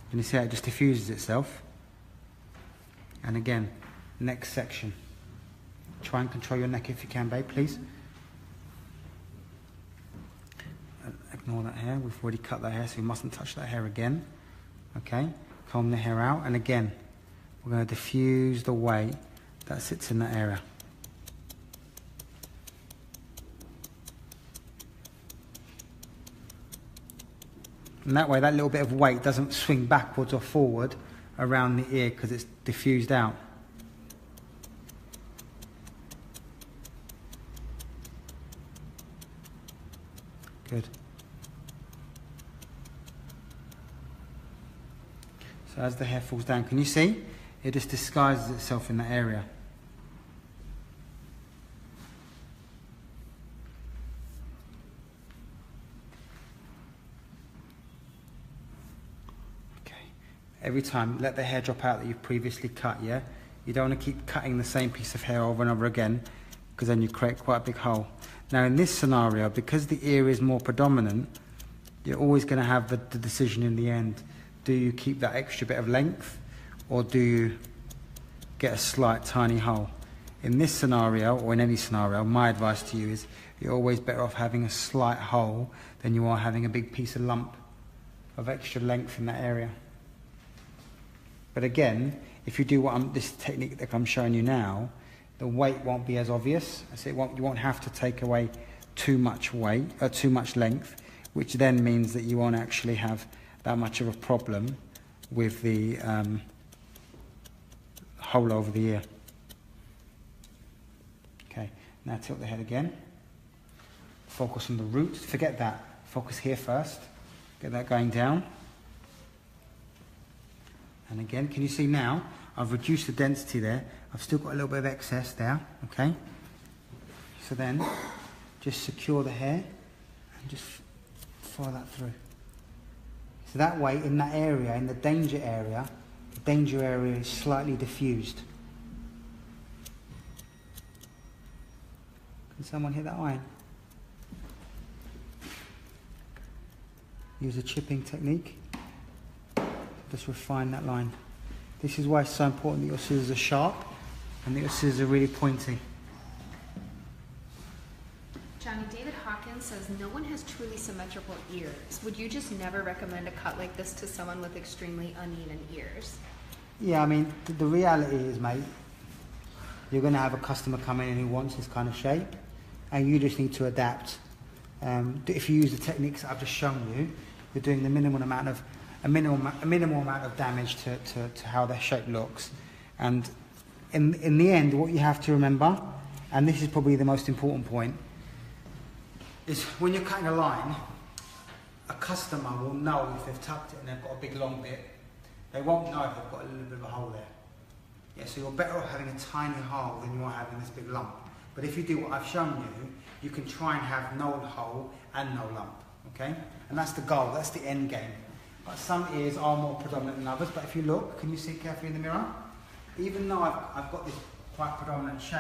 Can you see how it just diffuses itself? And again, next section. Try and control your neck if you can, babe, please. Ignore that hair, we've already cut that hair, so we mustn't touch that hair again. Okay, comb the hair out, and again, we're going to diffuse the weight that sits in that area. And that way, that little bit of weight doesn't swing backwards or forward around the ear because it's diffused out. Good. So as the hair falls down, can you see? It just disguises itself in that area. Every time, let the hair drop out that you've previously cut, yeah? You don't want to keep cutting the same piece of hair over and over again, because then you create quite a big hole. Now in this scenario, because the ear is more predominant, you're always going to have the decision in the end. Do you keep that extra bit of length, or do you get a slight tiny hole? In this scenario, or in any scenario, my advice to you is you're always better off having a slight hole than you are having a big piece of lump of extra length in that area. But again, if you do this technique that I'm showing you now, the weight won't be as obvious. So you won't have to take away too much weight, or too much length, which then means that you won't actually have that much of a problem with the hole over the ear. Okay, now tilt the head again. Focus on the roots. Forget that. Focus here first. Get that going down. And again, can you see now, I've reduced the density there. I've still got a little bit of excess there, okay? So then, just secure the hair and just follow that through. So that way, in that area, in the danger area is slightly diffused. Can someone hit that iron? Use a chipping technique. Just refine that line. This is why it's so important that your scissors are sharp and that your scissors are really pointy. Johnny, David Hawkins says no one has truly symmetrical ears. Would you just never recommend a cut like this to someone with extremely uneven ears? Yeah, I mean, the reality is, mate, you're going to have a customer come in who wants this kind of shape, and you just need to adapt if you use the techniques that I've just shown you, you're doing the minimal amount of damage to how their shape looks. And in the end, what you have to remember, and this is probably the most important point, is when you're cutting a line, a customer will know if they've tucked it and they've got a big long bit. They won't know if they've got a little bit of a hole there. Yeah, so you're better off having a tiny hole than you are having this big lump. But if you do what I've shown you, you can try and have no hole and no lump, okay? And that's the goal, that's the end game. But some ears are more predominant than others, but if you look, can you see carefully in the mirror? Even though I've got this quite predominant shape,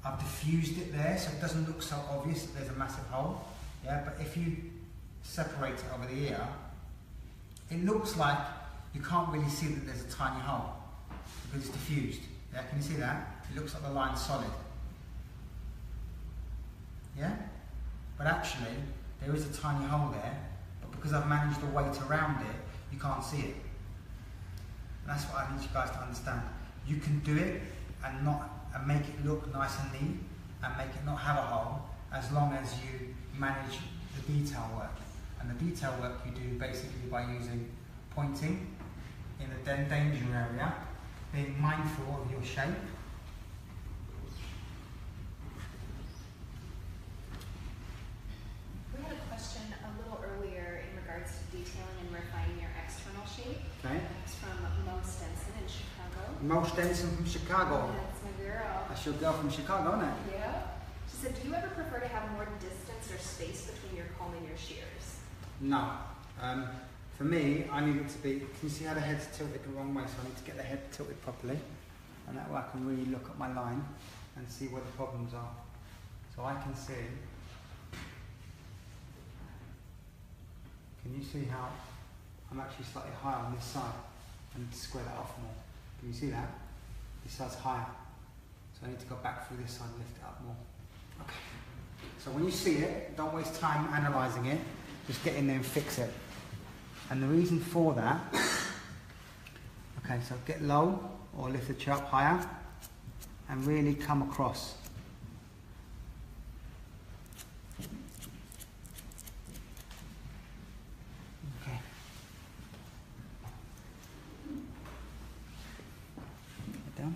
I've diffused it there so it doesn't look so obvious that there's a massive hole. Yeah, but if you separate it over the ear, it looks like you can't really see that there's a tiny hole because it's diffused. Yeah, can you see that? It looks like the line's solid. Yeah? But actually, there is a tiny hole there, but because I've managed the weight around it, you can't see it. And that's what I need you guys to understand. You can do it and make it look nice and neat and make it not have a hole as long as you manage the detail work. And the detail work you do basically by using pointing in the danger area, being mindful of your shape. We had a question a little earlier in regards to detailing and refining your external shape. Okay. It's from Mo Stenson in Chicago. Mo Stenson from Chicago. That's my girl. That's your girl from Chicago, isn't it? Yeah. She said, do you ever prefer to have more distance or space between your comb and your shears? No. For me, I need it to be, can you see how the head's tilted the wrong way? So I need to get the head tilted properly. And that way I can really look at my line and see where the problems are. So I can see, can you see how I'm actually slightly higher on this side? I need to square that off more. Can you see that? This side's higher. So I need to go back through this side and lift it up more. Okay. So when you see it, don't waste time analysing it. Just get in there and fix it. And the reason for that, okay, so get low or lift the chair up higher and really come across. Okay. Get down.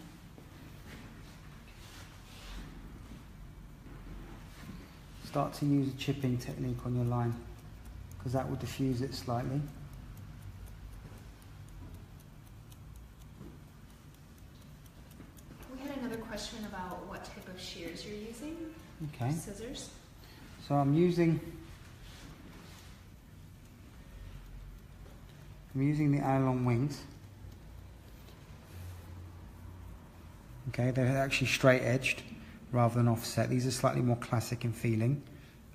Start to use a chipping technique on your line because that will diffuse it slightly. Question about what type of shears you're using. Okay. Scissors. So I'm using the Allilon wings. Okay, they're actually straight edged rather than offset. These are slightly more classic in feeling.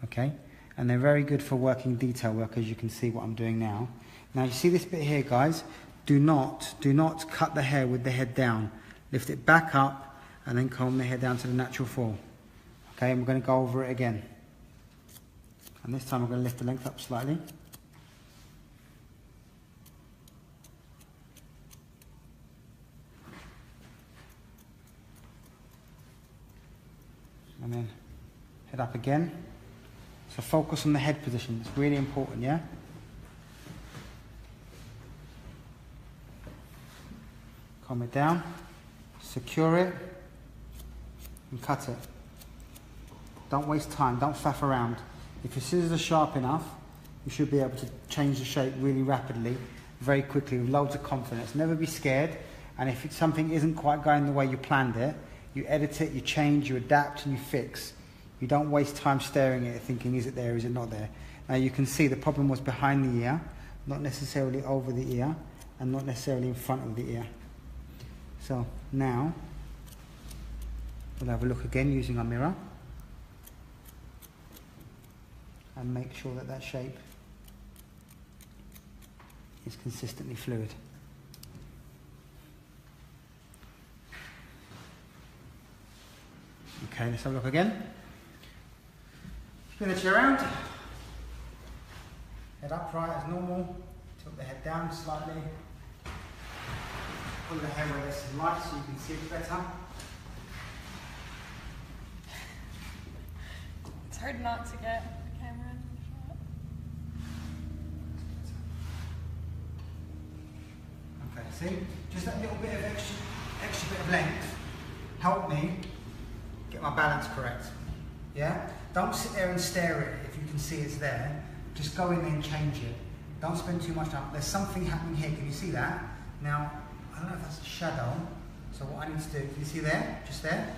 Okay, and they're very good for working detail work, as you can see what I'm doing now. Now you see this bit here, guys. Do not cut the hair with the head down. Lift it back up and then comb the hair down to the natural fall. Okay, and we're going to go over it again. And this time we're going to lift the length up slightly. And then head up again. So focus on the head position, it's really important, yeah? Comb it down, secure it, and cut it. Don't waste time, don't faff around. If your scissors are sharp enough, you should be able to change the shape really rapidly, very quickly, with loads of confidence. Never be scared, and if something isn't quite going the way you planned it, you edit it, you change, you adapt, and you fix. You don't waste time staring at it thinking, is it there, is it not there? Now you can see the problem was behind the ear, not necessarily over the ear, and not necessarily in front of the ear. So now, we'll have a look again using our mirror and make sure that that shape is consistently fluid. Okay, let's have a look again. Spin the chair around. Head upright as normal. Tilt the head down slightly. Pull the hair where there's some light so you can see it better. It's hard not to get the camera in the shot. Okay, see? Just that little bit of extra bit of length help me get my balance correct. Yeah? Don't sit there and stare at it if you can see it's there. Just go in there and change it. Don't spend too much time. There's something happening here. Can you see that? Now, I don't know if that's a shadow. So what I need to do, can you see there? Just there?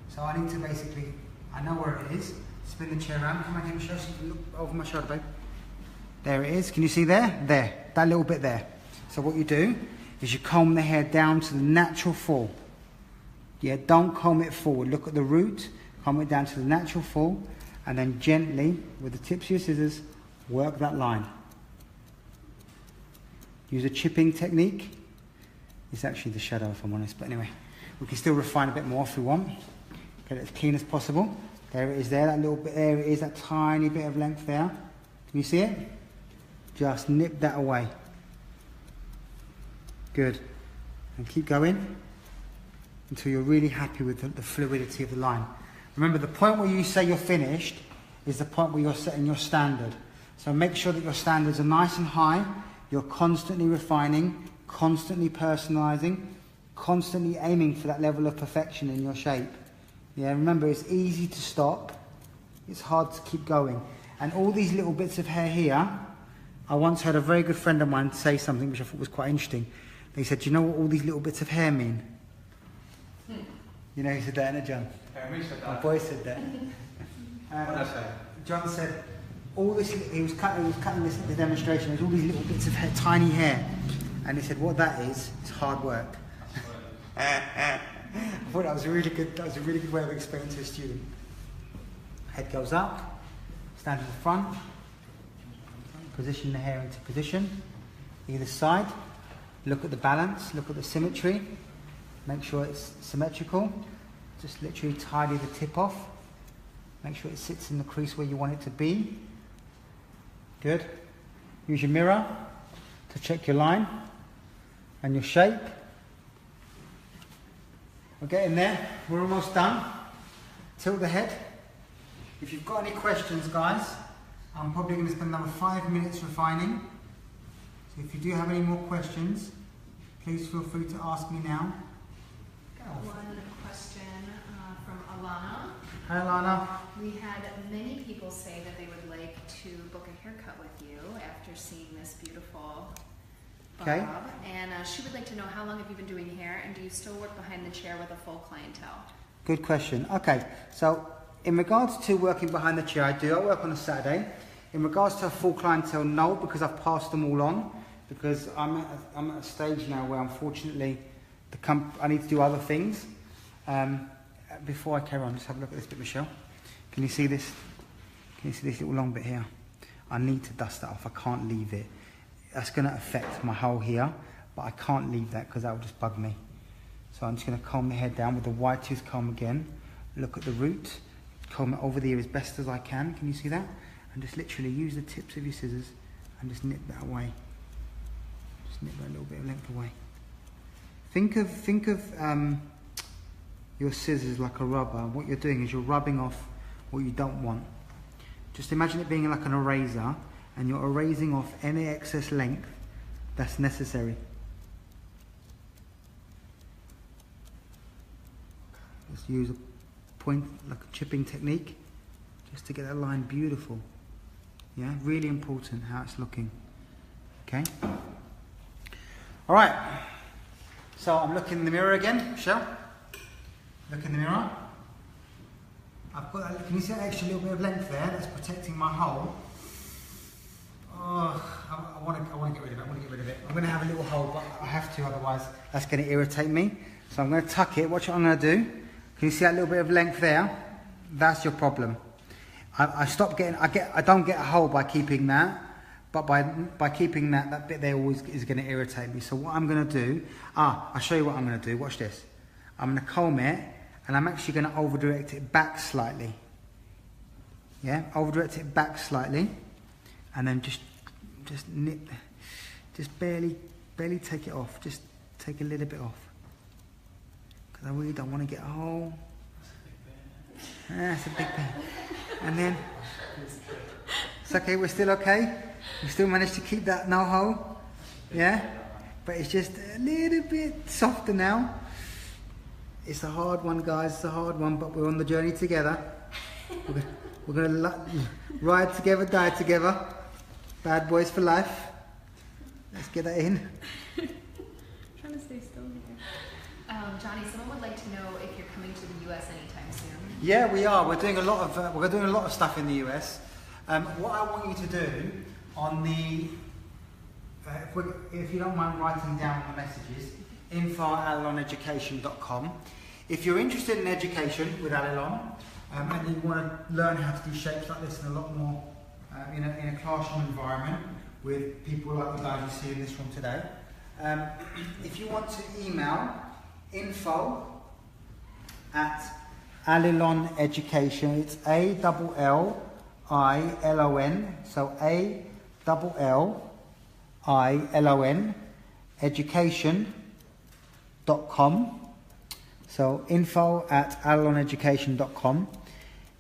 So I need to basically, I know where it is. Spin the chair around. Come on here, Michelle, so you can look over my shoulder, babe. There it is. Can you see there? There. That little bit there. So what you do is you comb the hair down to the natural fall. Yeah, don't comb it forward. Look at the root, comb it down to the natural fall, and then gently, with the tips of your scissors, work that line. Use a chipping technique. It's actually the shadow, if I'm honest, but anyway, we can still refine a bit more if we want. Get it as clean as possible. There it is there, that little bit there it is, that tiny bit of length there. Can you see it? Just nip that away. Good. And keep going until you're really happy with the fluidity of the line. Remember, the point where you say you're finished is the point where you're setting your standard. So make sure that your standards are nice and high. You're constantly refining, constantly personalizing, constantly aiming for that level of perfection in your shape. Yeah, remember, it's easy to stop. It's hard to keep going. And all these little bits of hair here, I once heard a very good friend of mine say something which I thought was quite interesting. They said, do you know what all these little bits of hair mean? You know who said that, innit, John? My boy said that. John said, all this, he was cutting this the demonstration, there's all these little bits of hair, tiny hair. And he said, what that is hard work. I thought that was a really good way of explaining to a student. Head goes up, stand to the front, position the hair into position, either side, look at the balance, look at the symmetry, make sure it's symmetrical, just literally tidy the tip off, make sure it sits in the crease where you want it to be. Good. Use your mirror to check your line and your shape. We're getting there, we're almost done. Tilt the head. If you've got any questions, guys, I'm probably going to spend another 5 minutes refining. So if you do have any more questions, please feel free to ask me now. One question from Alana. Hi, Alana. We had many people say that they would like to book a haircut with you after seeing this beautiful bob. Okay. And she would like to know, how long have you been doing hair, and do you still work behind the chair with a full clientele? Good question. Okay, so in regards to working behind the chair, I work on a Saturday. In regards to a full clientele, no, because I've passed them all on. Because I'm at a stage now where, unfortunately, I need to do other things. Before I carry on, just have a look at this bit, Michelle. Can you see this? Can you see this little long bit here? I need to dust that off. I can't leave it. That's going to affect my hole here, but I can't leave that because that will just bug me. So I'm just going to comb the hair down with the wide tooth comb again. Look at the root. Comb it over the ear as best as I can. Can you see that? And just literally use the tips of your scissors and just nip that away. Just nip that little bit of length away. Think of your scissors like a rubber. What you're doing is you're rubbing off what you don't want. Just imagine it being like an eraser, and you're erasing off any excess length that's necessary. Just use a point, like a chipping technique, just to get that line beautiful. Yeah, really important how it's looking. Okay. All right. So I'm looking in the mirror again, Michelle. Look in the mirror. I've got that, can you see that extra little bit of length there that's protecting my hole? Oh, I want to get rid of it. I'm going to have a little hole, but I have to, otherwise that's going to irritate me. So I'm going to tuck it. Watch what I'm going to do. Can you see that little bit of length there? That's your problem. I don't get a hole by keeping that, but by keeping that bit there always is going to irritate me. So what I'm going to do, I'll show you what I'm going to do. Watch this. I'm going to comb it, and I'm actually going to over direct it back slightly. Yeah, over direct it back slightly, and then just nip, just barely take it off. Just take a little bit off, because I really don't want to get a hole. That's a big bit. And then, it's okay, we're still okay. We still managed to keep that no hole. Yeah? But it's just a little bit softer now. It's a hard one, guys, it's a hard one, but we're on the journey together. We're going to ride together, die together. Bad boys for life. Let's get that in. Trying to stay still here. Johnny, someone would like to know if you're coming to the US anytime soon. Yeah, we are. We're doing a lot of stuff in the US. What I want you to do on the, if you don't mind writing down the messages, info@alliloneducation.com. If you're interested in education with Allilon, and you want to learn how to do shapes like this in a lot more in a classroom environment with people like the guys you see in this room today, if you want to email info@Allilon Education, it's ALLILON, so ALLILON education.com. So info@alliloneducation.com.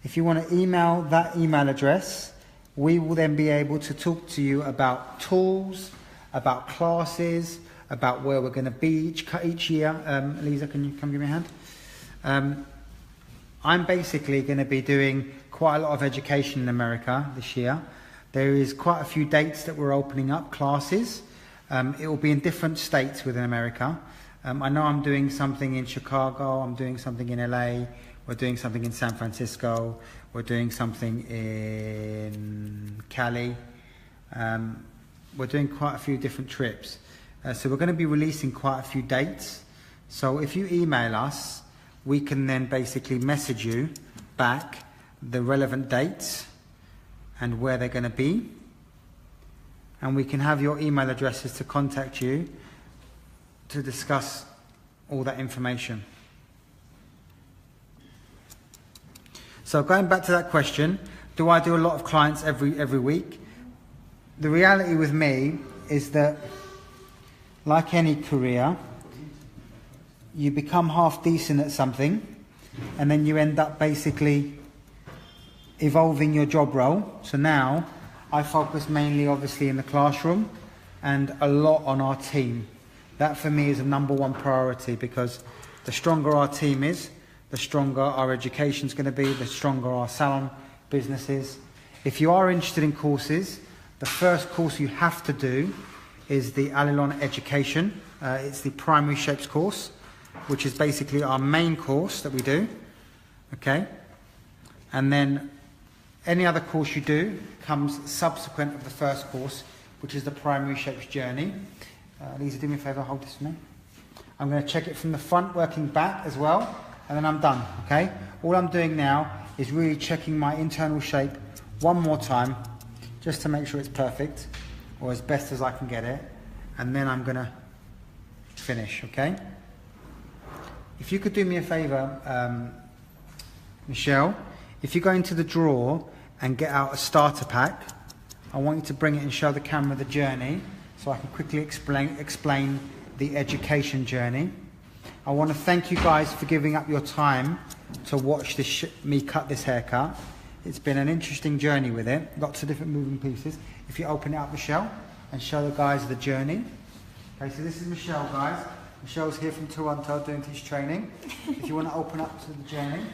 If you want to email that email address, we will then be able to talk to you about tools, about classes, about where we're going to be each year. Lisa, can you come give me a hand? I'm basically going to be doing quite a lot of education in America this year. There is quite a few dates that we're opening up, classes. It will be in different states within America. I know I'm doing something in Chicago, I'm doing something in LA, we're doing something in San Francisco, we're doing something in Cali. We're doing quite a few different trips. So we're going to be releasing quite a few dates. So if you email us, we can then basically message you back the relevant dates and where they're going to be. And we can have your email addresses to contact you to discuss all that information. So going back to that question, do I do a lot of clients every week? The reality with me is that, like any career, you become half decent at something and then you end up basically evolving your job role. So now I focus mainly obviously in the classroom and a lot on our team. That for me is a #1 priority, because the stronger our team is, the stronger our education is going to be, the stronger our salon business is. If you are interested in courses, the first course you have to do is the Allilon Education. It's the primary shapes course, which is basically our main course that we do. Okay? And then any other course you do comes subsequent of the first course, which is the primary shapes journey. Lisa, do me a favour, hold this for me. I'm going to check it from the front, working back as well, and then I'm done, okay? All I'm doing now is really checking my internal shape one more time, just to make sure it's perfect, or as best as I can get it, and then I'm going to finish, okay? If you could do me a favour, Michelle, if you go into the drawer and get out a starter pack, I want you to bring it and show the camera the journey, so I can quickly explain the education journey. I want to thank you guys for giving up your time to watch this me cut this haircut. It's been an interesting journey with it, lots of different moving pieces. If you open it up, Michelle, and show the guys the journey. Okay, so this is Michelle, guys. Michelle's here from Toronto doing teach training. If you want to open up to the journey.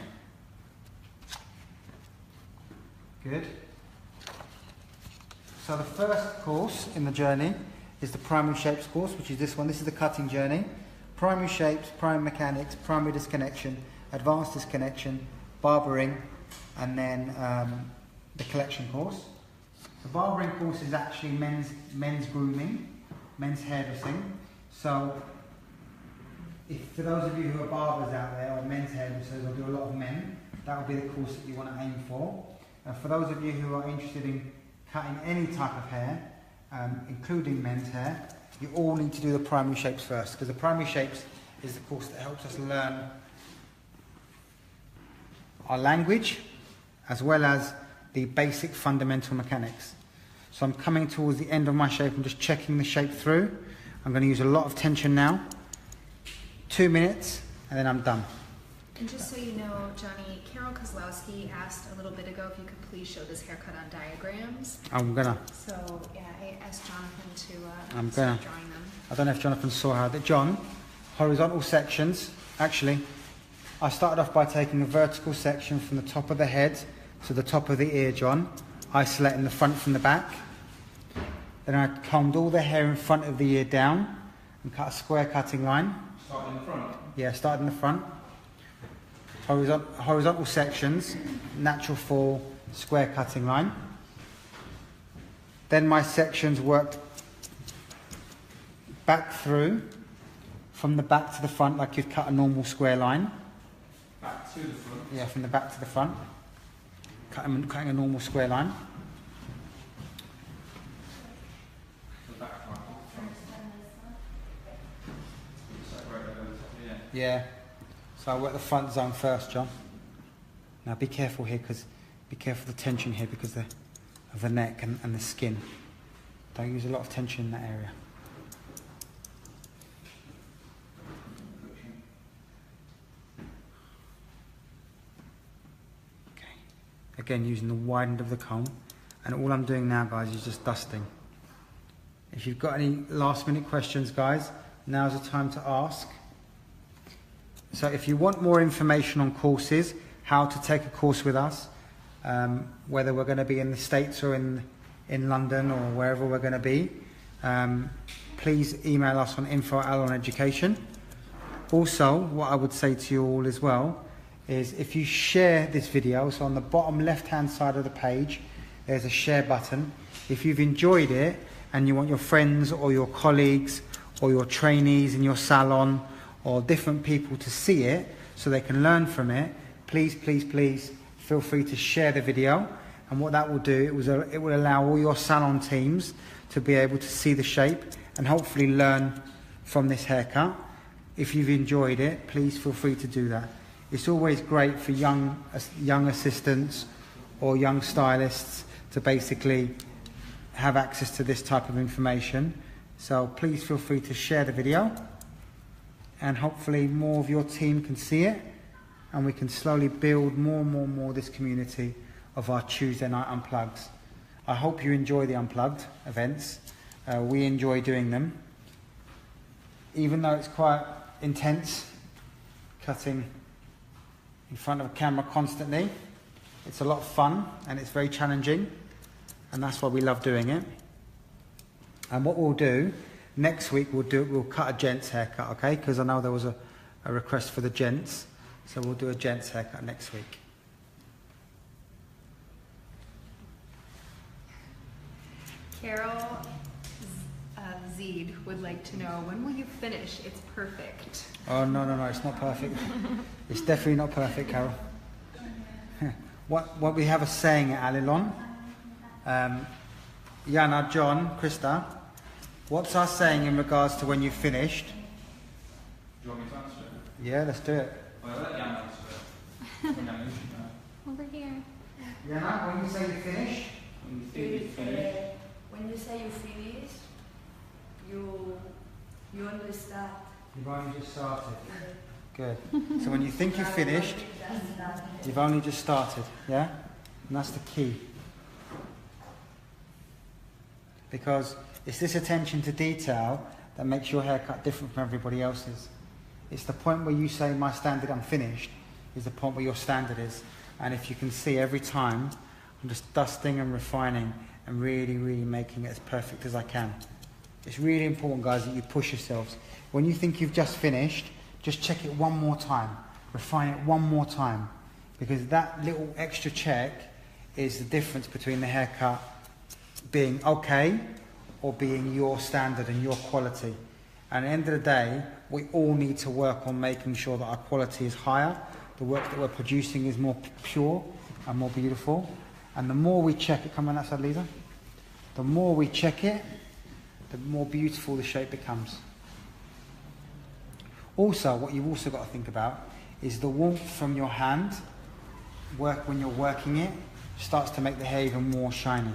Good. So the first course in the journey is the primary shapes course, which is this one. This is the cutting journey. Primary shapes, primary mechanics, primary disconnection, advanced disconnection, barbering, and then the collection course. The barbering course is actually men's grooming, men's hairdressing. So for those of you who are barbers out there, or men's hairdressers, or do a lot of men, that will be the course that you want to aim for. For those of you who are interested in cutting any type of hair, including men's hair, you all need to do the primary shapes first, because the primary shapes is the course that helps us learn our language as well as the basic fundamental mechanics. So I'm coming towards the end of my shape. I'm just checking the shape through. I'm going to use a lot of tension now. 2 minutes and then I'm done. And just so you know, Johnny, Carol Kozlowski asked a little bit ago if you could please show this haircut on diagrams. I'm gonna. So yeah, I asked Jonathan to I'm start gonna. drawing them. I don't know if Jonathan saw how that. John, horizontal sections. Actually, I started off by taking a vertical section from the top of the head to the top of the ear, John, isolating the front from the back. Then I combed all the hair in front of the ear down and cut a square cutting line. Starting in the front? Yeah, started in the front. Horizontal sections, natural fall, square cutting line. Then my sections worked back through, from the back to the front, like you'd cut a normal square line. Back to the front? Yeah, from the back to the front. Cutting a normal square line. The back one. Separate it over the top, yeah. Yeah. So I work the front zone first, John. Now be careful here, be careful of the tension here because of the neck and the skin. Don't use a lot of tension in that area. Okay. Again, using the wide end of the comb. And all I'm doing now, guys, is just dusting. If you've got any last minute questions, guys, now's the time to ask. So if you want more information on courses, how to take a course with us, whether we're going to be in the States or in London or wherever we're going to be, please email us on info@AllilonEducation. Also, what I would say to you all as well is if you share this video, so on the bottom left-hand side of the page, there's a share button. If you've enjoyed it and you want your friends or your colleagues or your trainees in your salon or different people to see it so they can learn from it, please, please, please feel free to share the video. And what that will do, it will allow all your salon teams to be able to see the shape and hopefully learn from this haircut. If you've enjoyed it, please feel free to do that. It's always great for young assistants or young stylists to basically have access to this type of information. So please feel free to share the video. And hopefully more of your team can see it and we can slowly build more this community of our Tuesday night unplugs. I hope you enjoy the unplugged events. We enjoy doing them. Even though it's quite intense, cutting in front of a camera constantly, it's a lot of fun and it's very challenging, and that's why we love doing it. And what we'll do next week, we'll cut a gents haircut, okay? Because I know there was a request for the gents, so we'll do a gents haircut next week. Carol Zeed would like to know, when will you finish? It's perfect. Oh, no, it's not perfect. It's definitely not perfect, Carol. What we have a saying at Allilon, Jana, John, Krista, what's our saying in regards to when you've finished? Do you want me to answer it? Yeah, let's do it. Well, let Jan answer it. When Jan should know. Over here. Jana, when you say you're finished? When you think you've finished. When you say you finish, you understand. You've only just started. Good. So when you think you've finished, you've only just started, yeah? And that's the key. Because it's this attention to detail that makes your haircut different from everybody else's. It's the point where you say, my standard, I'm finished, is the point where your standard is. And if you can see every time, I'm just dusting and refining and really making it as perfect as I can. It's really important, guys, that you push yourselves. When you think you've just finished, just check it one more time. Refine it one more time. Because that little extra check is the difference between the haircut being okay or being your standard and your quality. And at the end of the day, we all need to work on making sure that our quality is higher. The work that we're producing is more pure and more beautiful. And the more we check it, come on that side, Lisa. The more we check it, the more beautiful the shape becomes. Also, what you've also got to think about is the warmth from your hand, when you're working it, starts to make the hair even more shiny.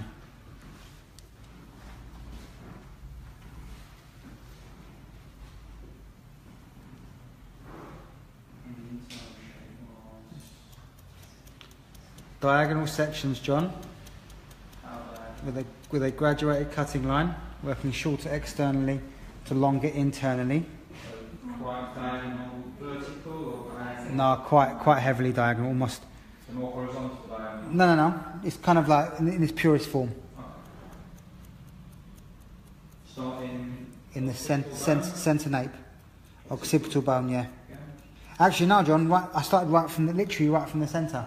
Diagonal sections, John, How do I? with a graduated cutting line, working shorter externally to longer internally. So quite diagonal, vertical or diagonal? No, quite heavily diagonal, almost. So more horizontal diagonal? No. It's kind of like in its purest form. Okay. Starting In the occipital bone? centre nape. Occipital bone, yeah. Yeah. Actually, no, John, I started literally right from the centre.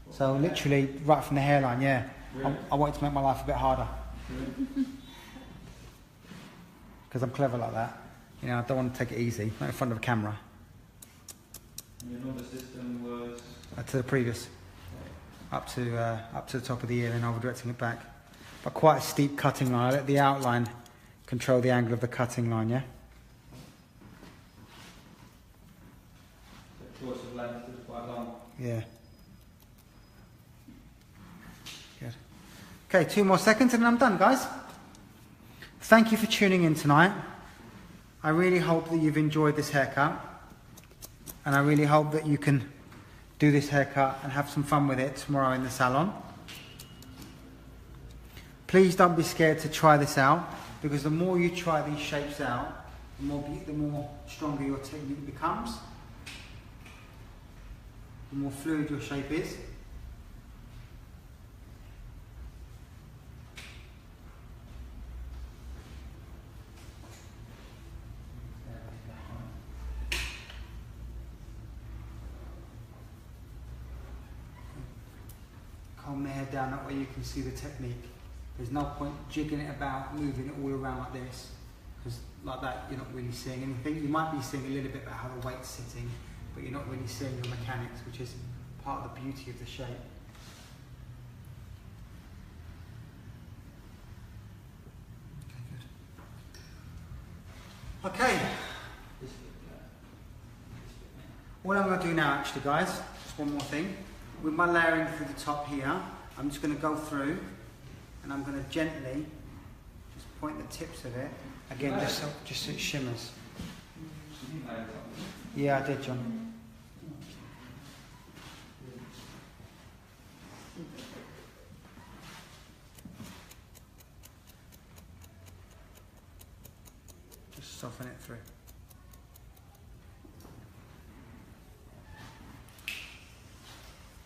So literally right from the hairline, yeah. Really? I wanted to make my life a bit harder. Really? Because I'm clever like that. You know, I don't want to take it easy, not in front of a camera. And your number system was? To the previous. Up to the top of the ear, then over directing it back. But quite a steep cutting line. I let the outline control the angle of the cutting line, yeah? The choice of length is quite long. Yeah. Good. Okay, 2 more seconds and then I'm done, guys. Thank you for tuning in tonight. I really hope that you've enjoyed this haircut. And I really hope that you can do this haircut and have some fun with it tomorrow in the salon. Please don't be scared to try this out, because the more you try these shapes out, the more stronger your technique becomes. The more fluid your shape is. Comb the hair down, that way you can see the technique. There's no point jigging it about, moving it all around like this, because like that you're not really seeing anything. You might be seeing a little bit about how the weight's sitting, but you're not really seeing the mechanics, which is part of the beauty of the shape. Okay, what I'm going to do now actually, guys, just one more thing. With my layering through the top here, I'm just going to go through and I'm going to gently just point the tips of it, again just so it shimmers. Yeah, I did, John. Just soften it through.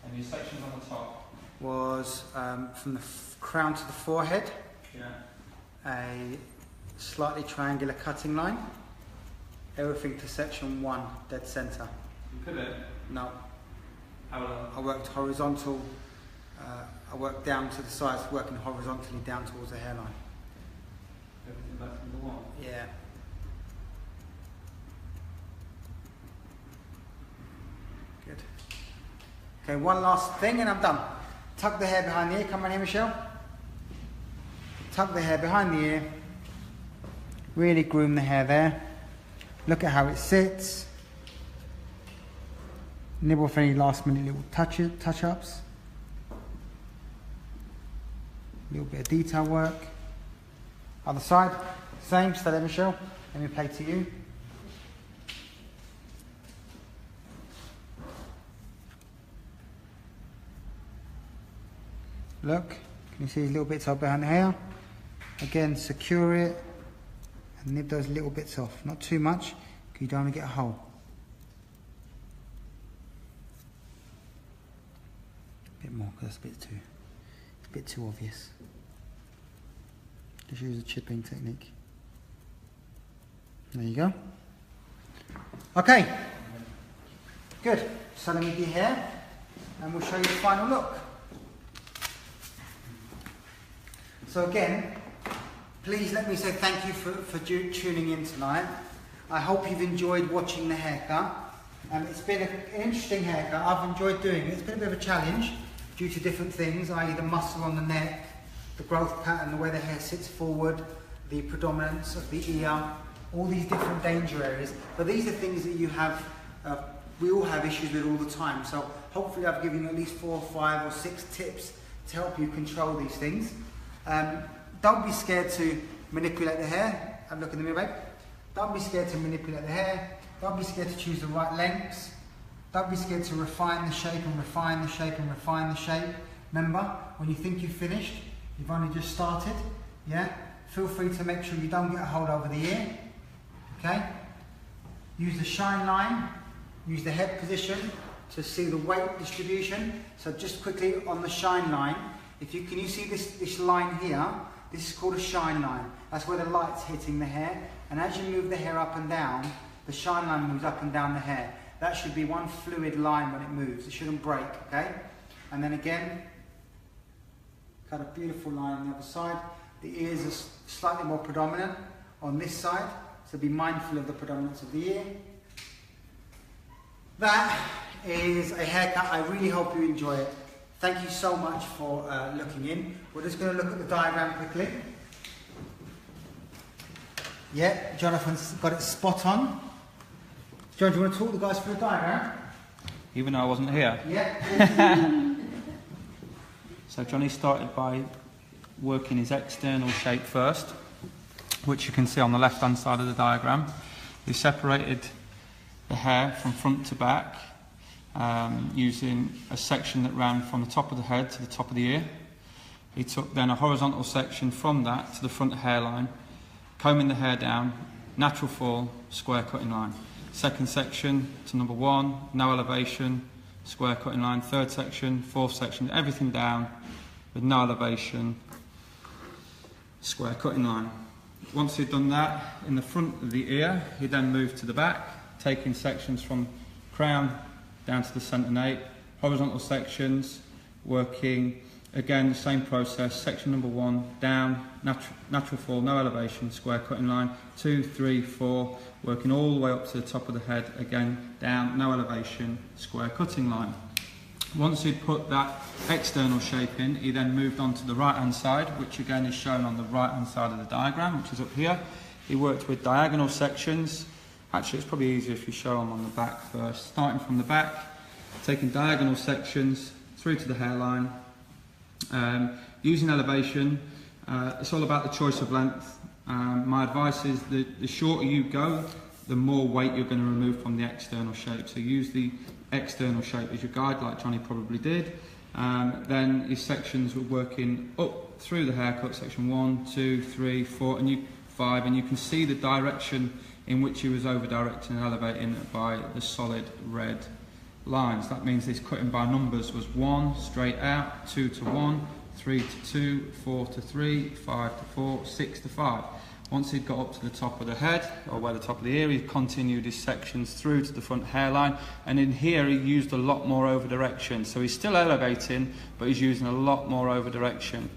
And your sections on the top? Was from the crown to the forehead, Yeah. a slightly triangular cutting line, everything to section 1, dead centre. You pivot? No, How I worked horizontal, I worked down to the sides, working horizontally down towards the hairline. everything back from the wall? Yeah. Good. Okay, one last thing and I'm done. Tuck the hair behind the ear. Come on here, Michelle. Tuck the hair behind the ear. Really groom the hair there. Look at how it sits. Nibble for any last minute little touch-ups. A little bit of detail work. Other side, same. Stay there, Michelle. Let me play to you. Look, can you see these little bits up behind the hair? Again, secure it and nib those little bits off. Not too much, because you don't want to get a hole. A bit more, because that's it's a bit too obvious. Just use a chipping technique. There you go. Okay, good. So let me do your hair and we'll show you the final look. So again, please let me say thank you for tuning in tonight. I hope you've enjoyed watching the haircut. It's been an interesting haircut. I've enjoyed doing it. It's been a bit of a challenge due to different things, i.e. the muscle on the neck, the growth pattern, the way the hair sits forward, the predominance of the ear, all these different danger areas. But these are things that you have, we all have issues with all the time. So hopefully I've given you at least 4 or 5 or 6 tips to help you control these things. Don't be scared to manipulate the hair. Have a look in the mirror, babe. Don't be scared to manipulate the hair. Don't be scared to choose the right lengths. Don't be scared to refine the shape and refine the shape and refine the shape. Remember, when you think you've finished, you've only just started, yeah? Feel free to make sure you don't get a hold over the ear, okay? Use the shine line, use the head position to see the weight distribution. So just quickly on the shine line, can you see this line here? This is called a shine line. That's where the light's hitting the hair. And as you move the hair up and down, the shine line moves up and down the hair. That should be one fluid line when it moves. It shouldn't break, okay? And then again, cut a beautiful line on the other side. The ears are slightly more predominant on this side, so be mindful of the predominance of the ear. That is a haircut. I really hope you enjoy it. Thank you so much for looking in. We're just going to look at the diagram quickly. Yeah, Jonathan's got it spot on. John, do you want to talk the guys through the diagram? Even though I wasn't here. Yeah. So Johnny started by working his external shape first, which you can see on the left hand side of the diagram. He separated the hair from front to back using a section that ran from the top of the head to the top of the ear. He took then a horizontal section from that to the front hairline, combing the hair down, natural fall, square cutting line. Second section to number 1, no elevation, square cutting line. Third section, fourth section, everything down with no elevation, square cutting line. Once he'd done that in the front of the ear, he then moved to the back, taking sections from crown down to the centre nape, horizontal sections, working again the same process. Section number 1 down, natural fall, no elevation, square cutting line. 2, 3, 4, working all the way up to the top of the head, again down, no elevation, square cutting line. Once he'd put that external shape in, he then moved on to the right hand side, which again is shown on the right hand side of the diagram, which is up here. He worked with diagonal sections. Actually, it's probably easier if you show them on the back first. Starting from the back, taking diagonal sections through to the hairline. Using elevation, it's all about the choice of length. My advice is that the shorter you go, the more weight you're going to remove from the external shape. So use the external shape as your guide, like Johnny probably did. Then his sections were working up through the haircut, section 1, 2, 3, 4, and 5, and you can see the direction in which he was over-directing and elevating by the solid red lines. That means this cutting by numbers was 1 straight out, 2 to 1, 3 to 2, 4 to 3, 5 to 4, 6 to 5. Once he'd got up to the top of the head, or where the top of the ear, he continued his sections through to the front hairline, and in here he used a lot more over direction. So he's still elevating, but he's using a lot more over direction.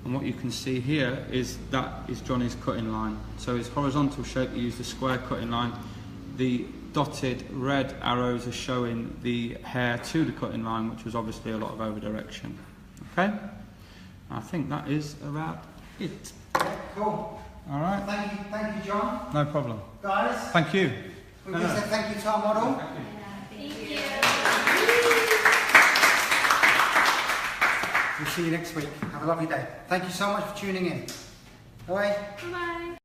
And what you can see here is that is Johnny's cutting line. So his horizontal shape, he used a square cutting line. The dotted red arrows are showing the hair to the cutting line, which was obviously a lot of over direction. Okay? I think that is about it. Yeah, cool. All right. Thank you, John. No problem. Guys. Thank you. We can say thank you to our model. Thank you. We'll see you next week. Have a lovely day. Thank you so much for tuning in. Bye. Bye-bye.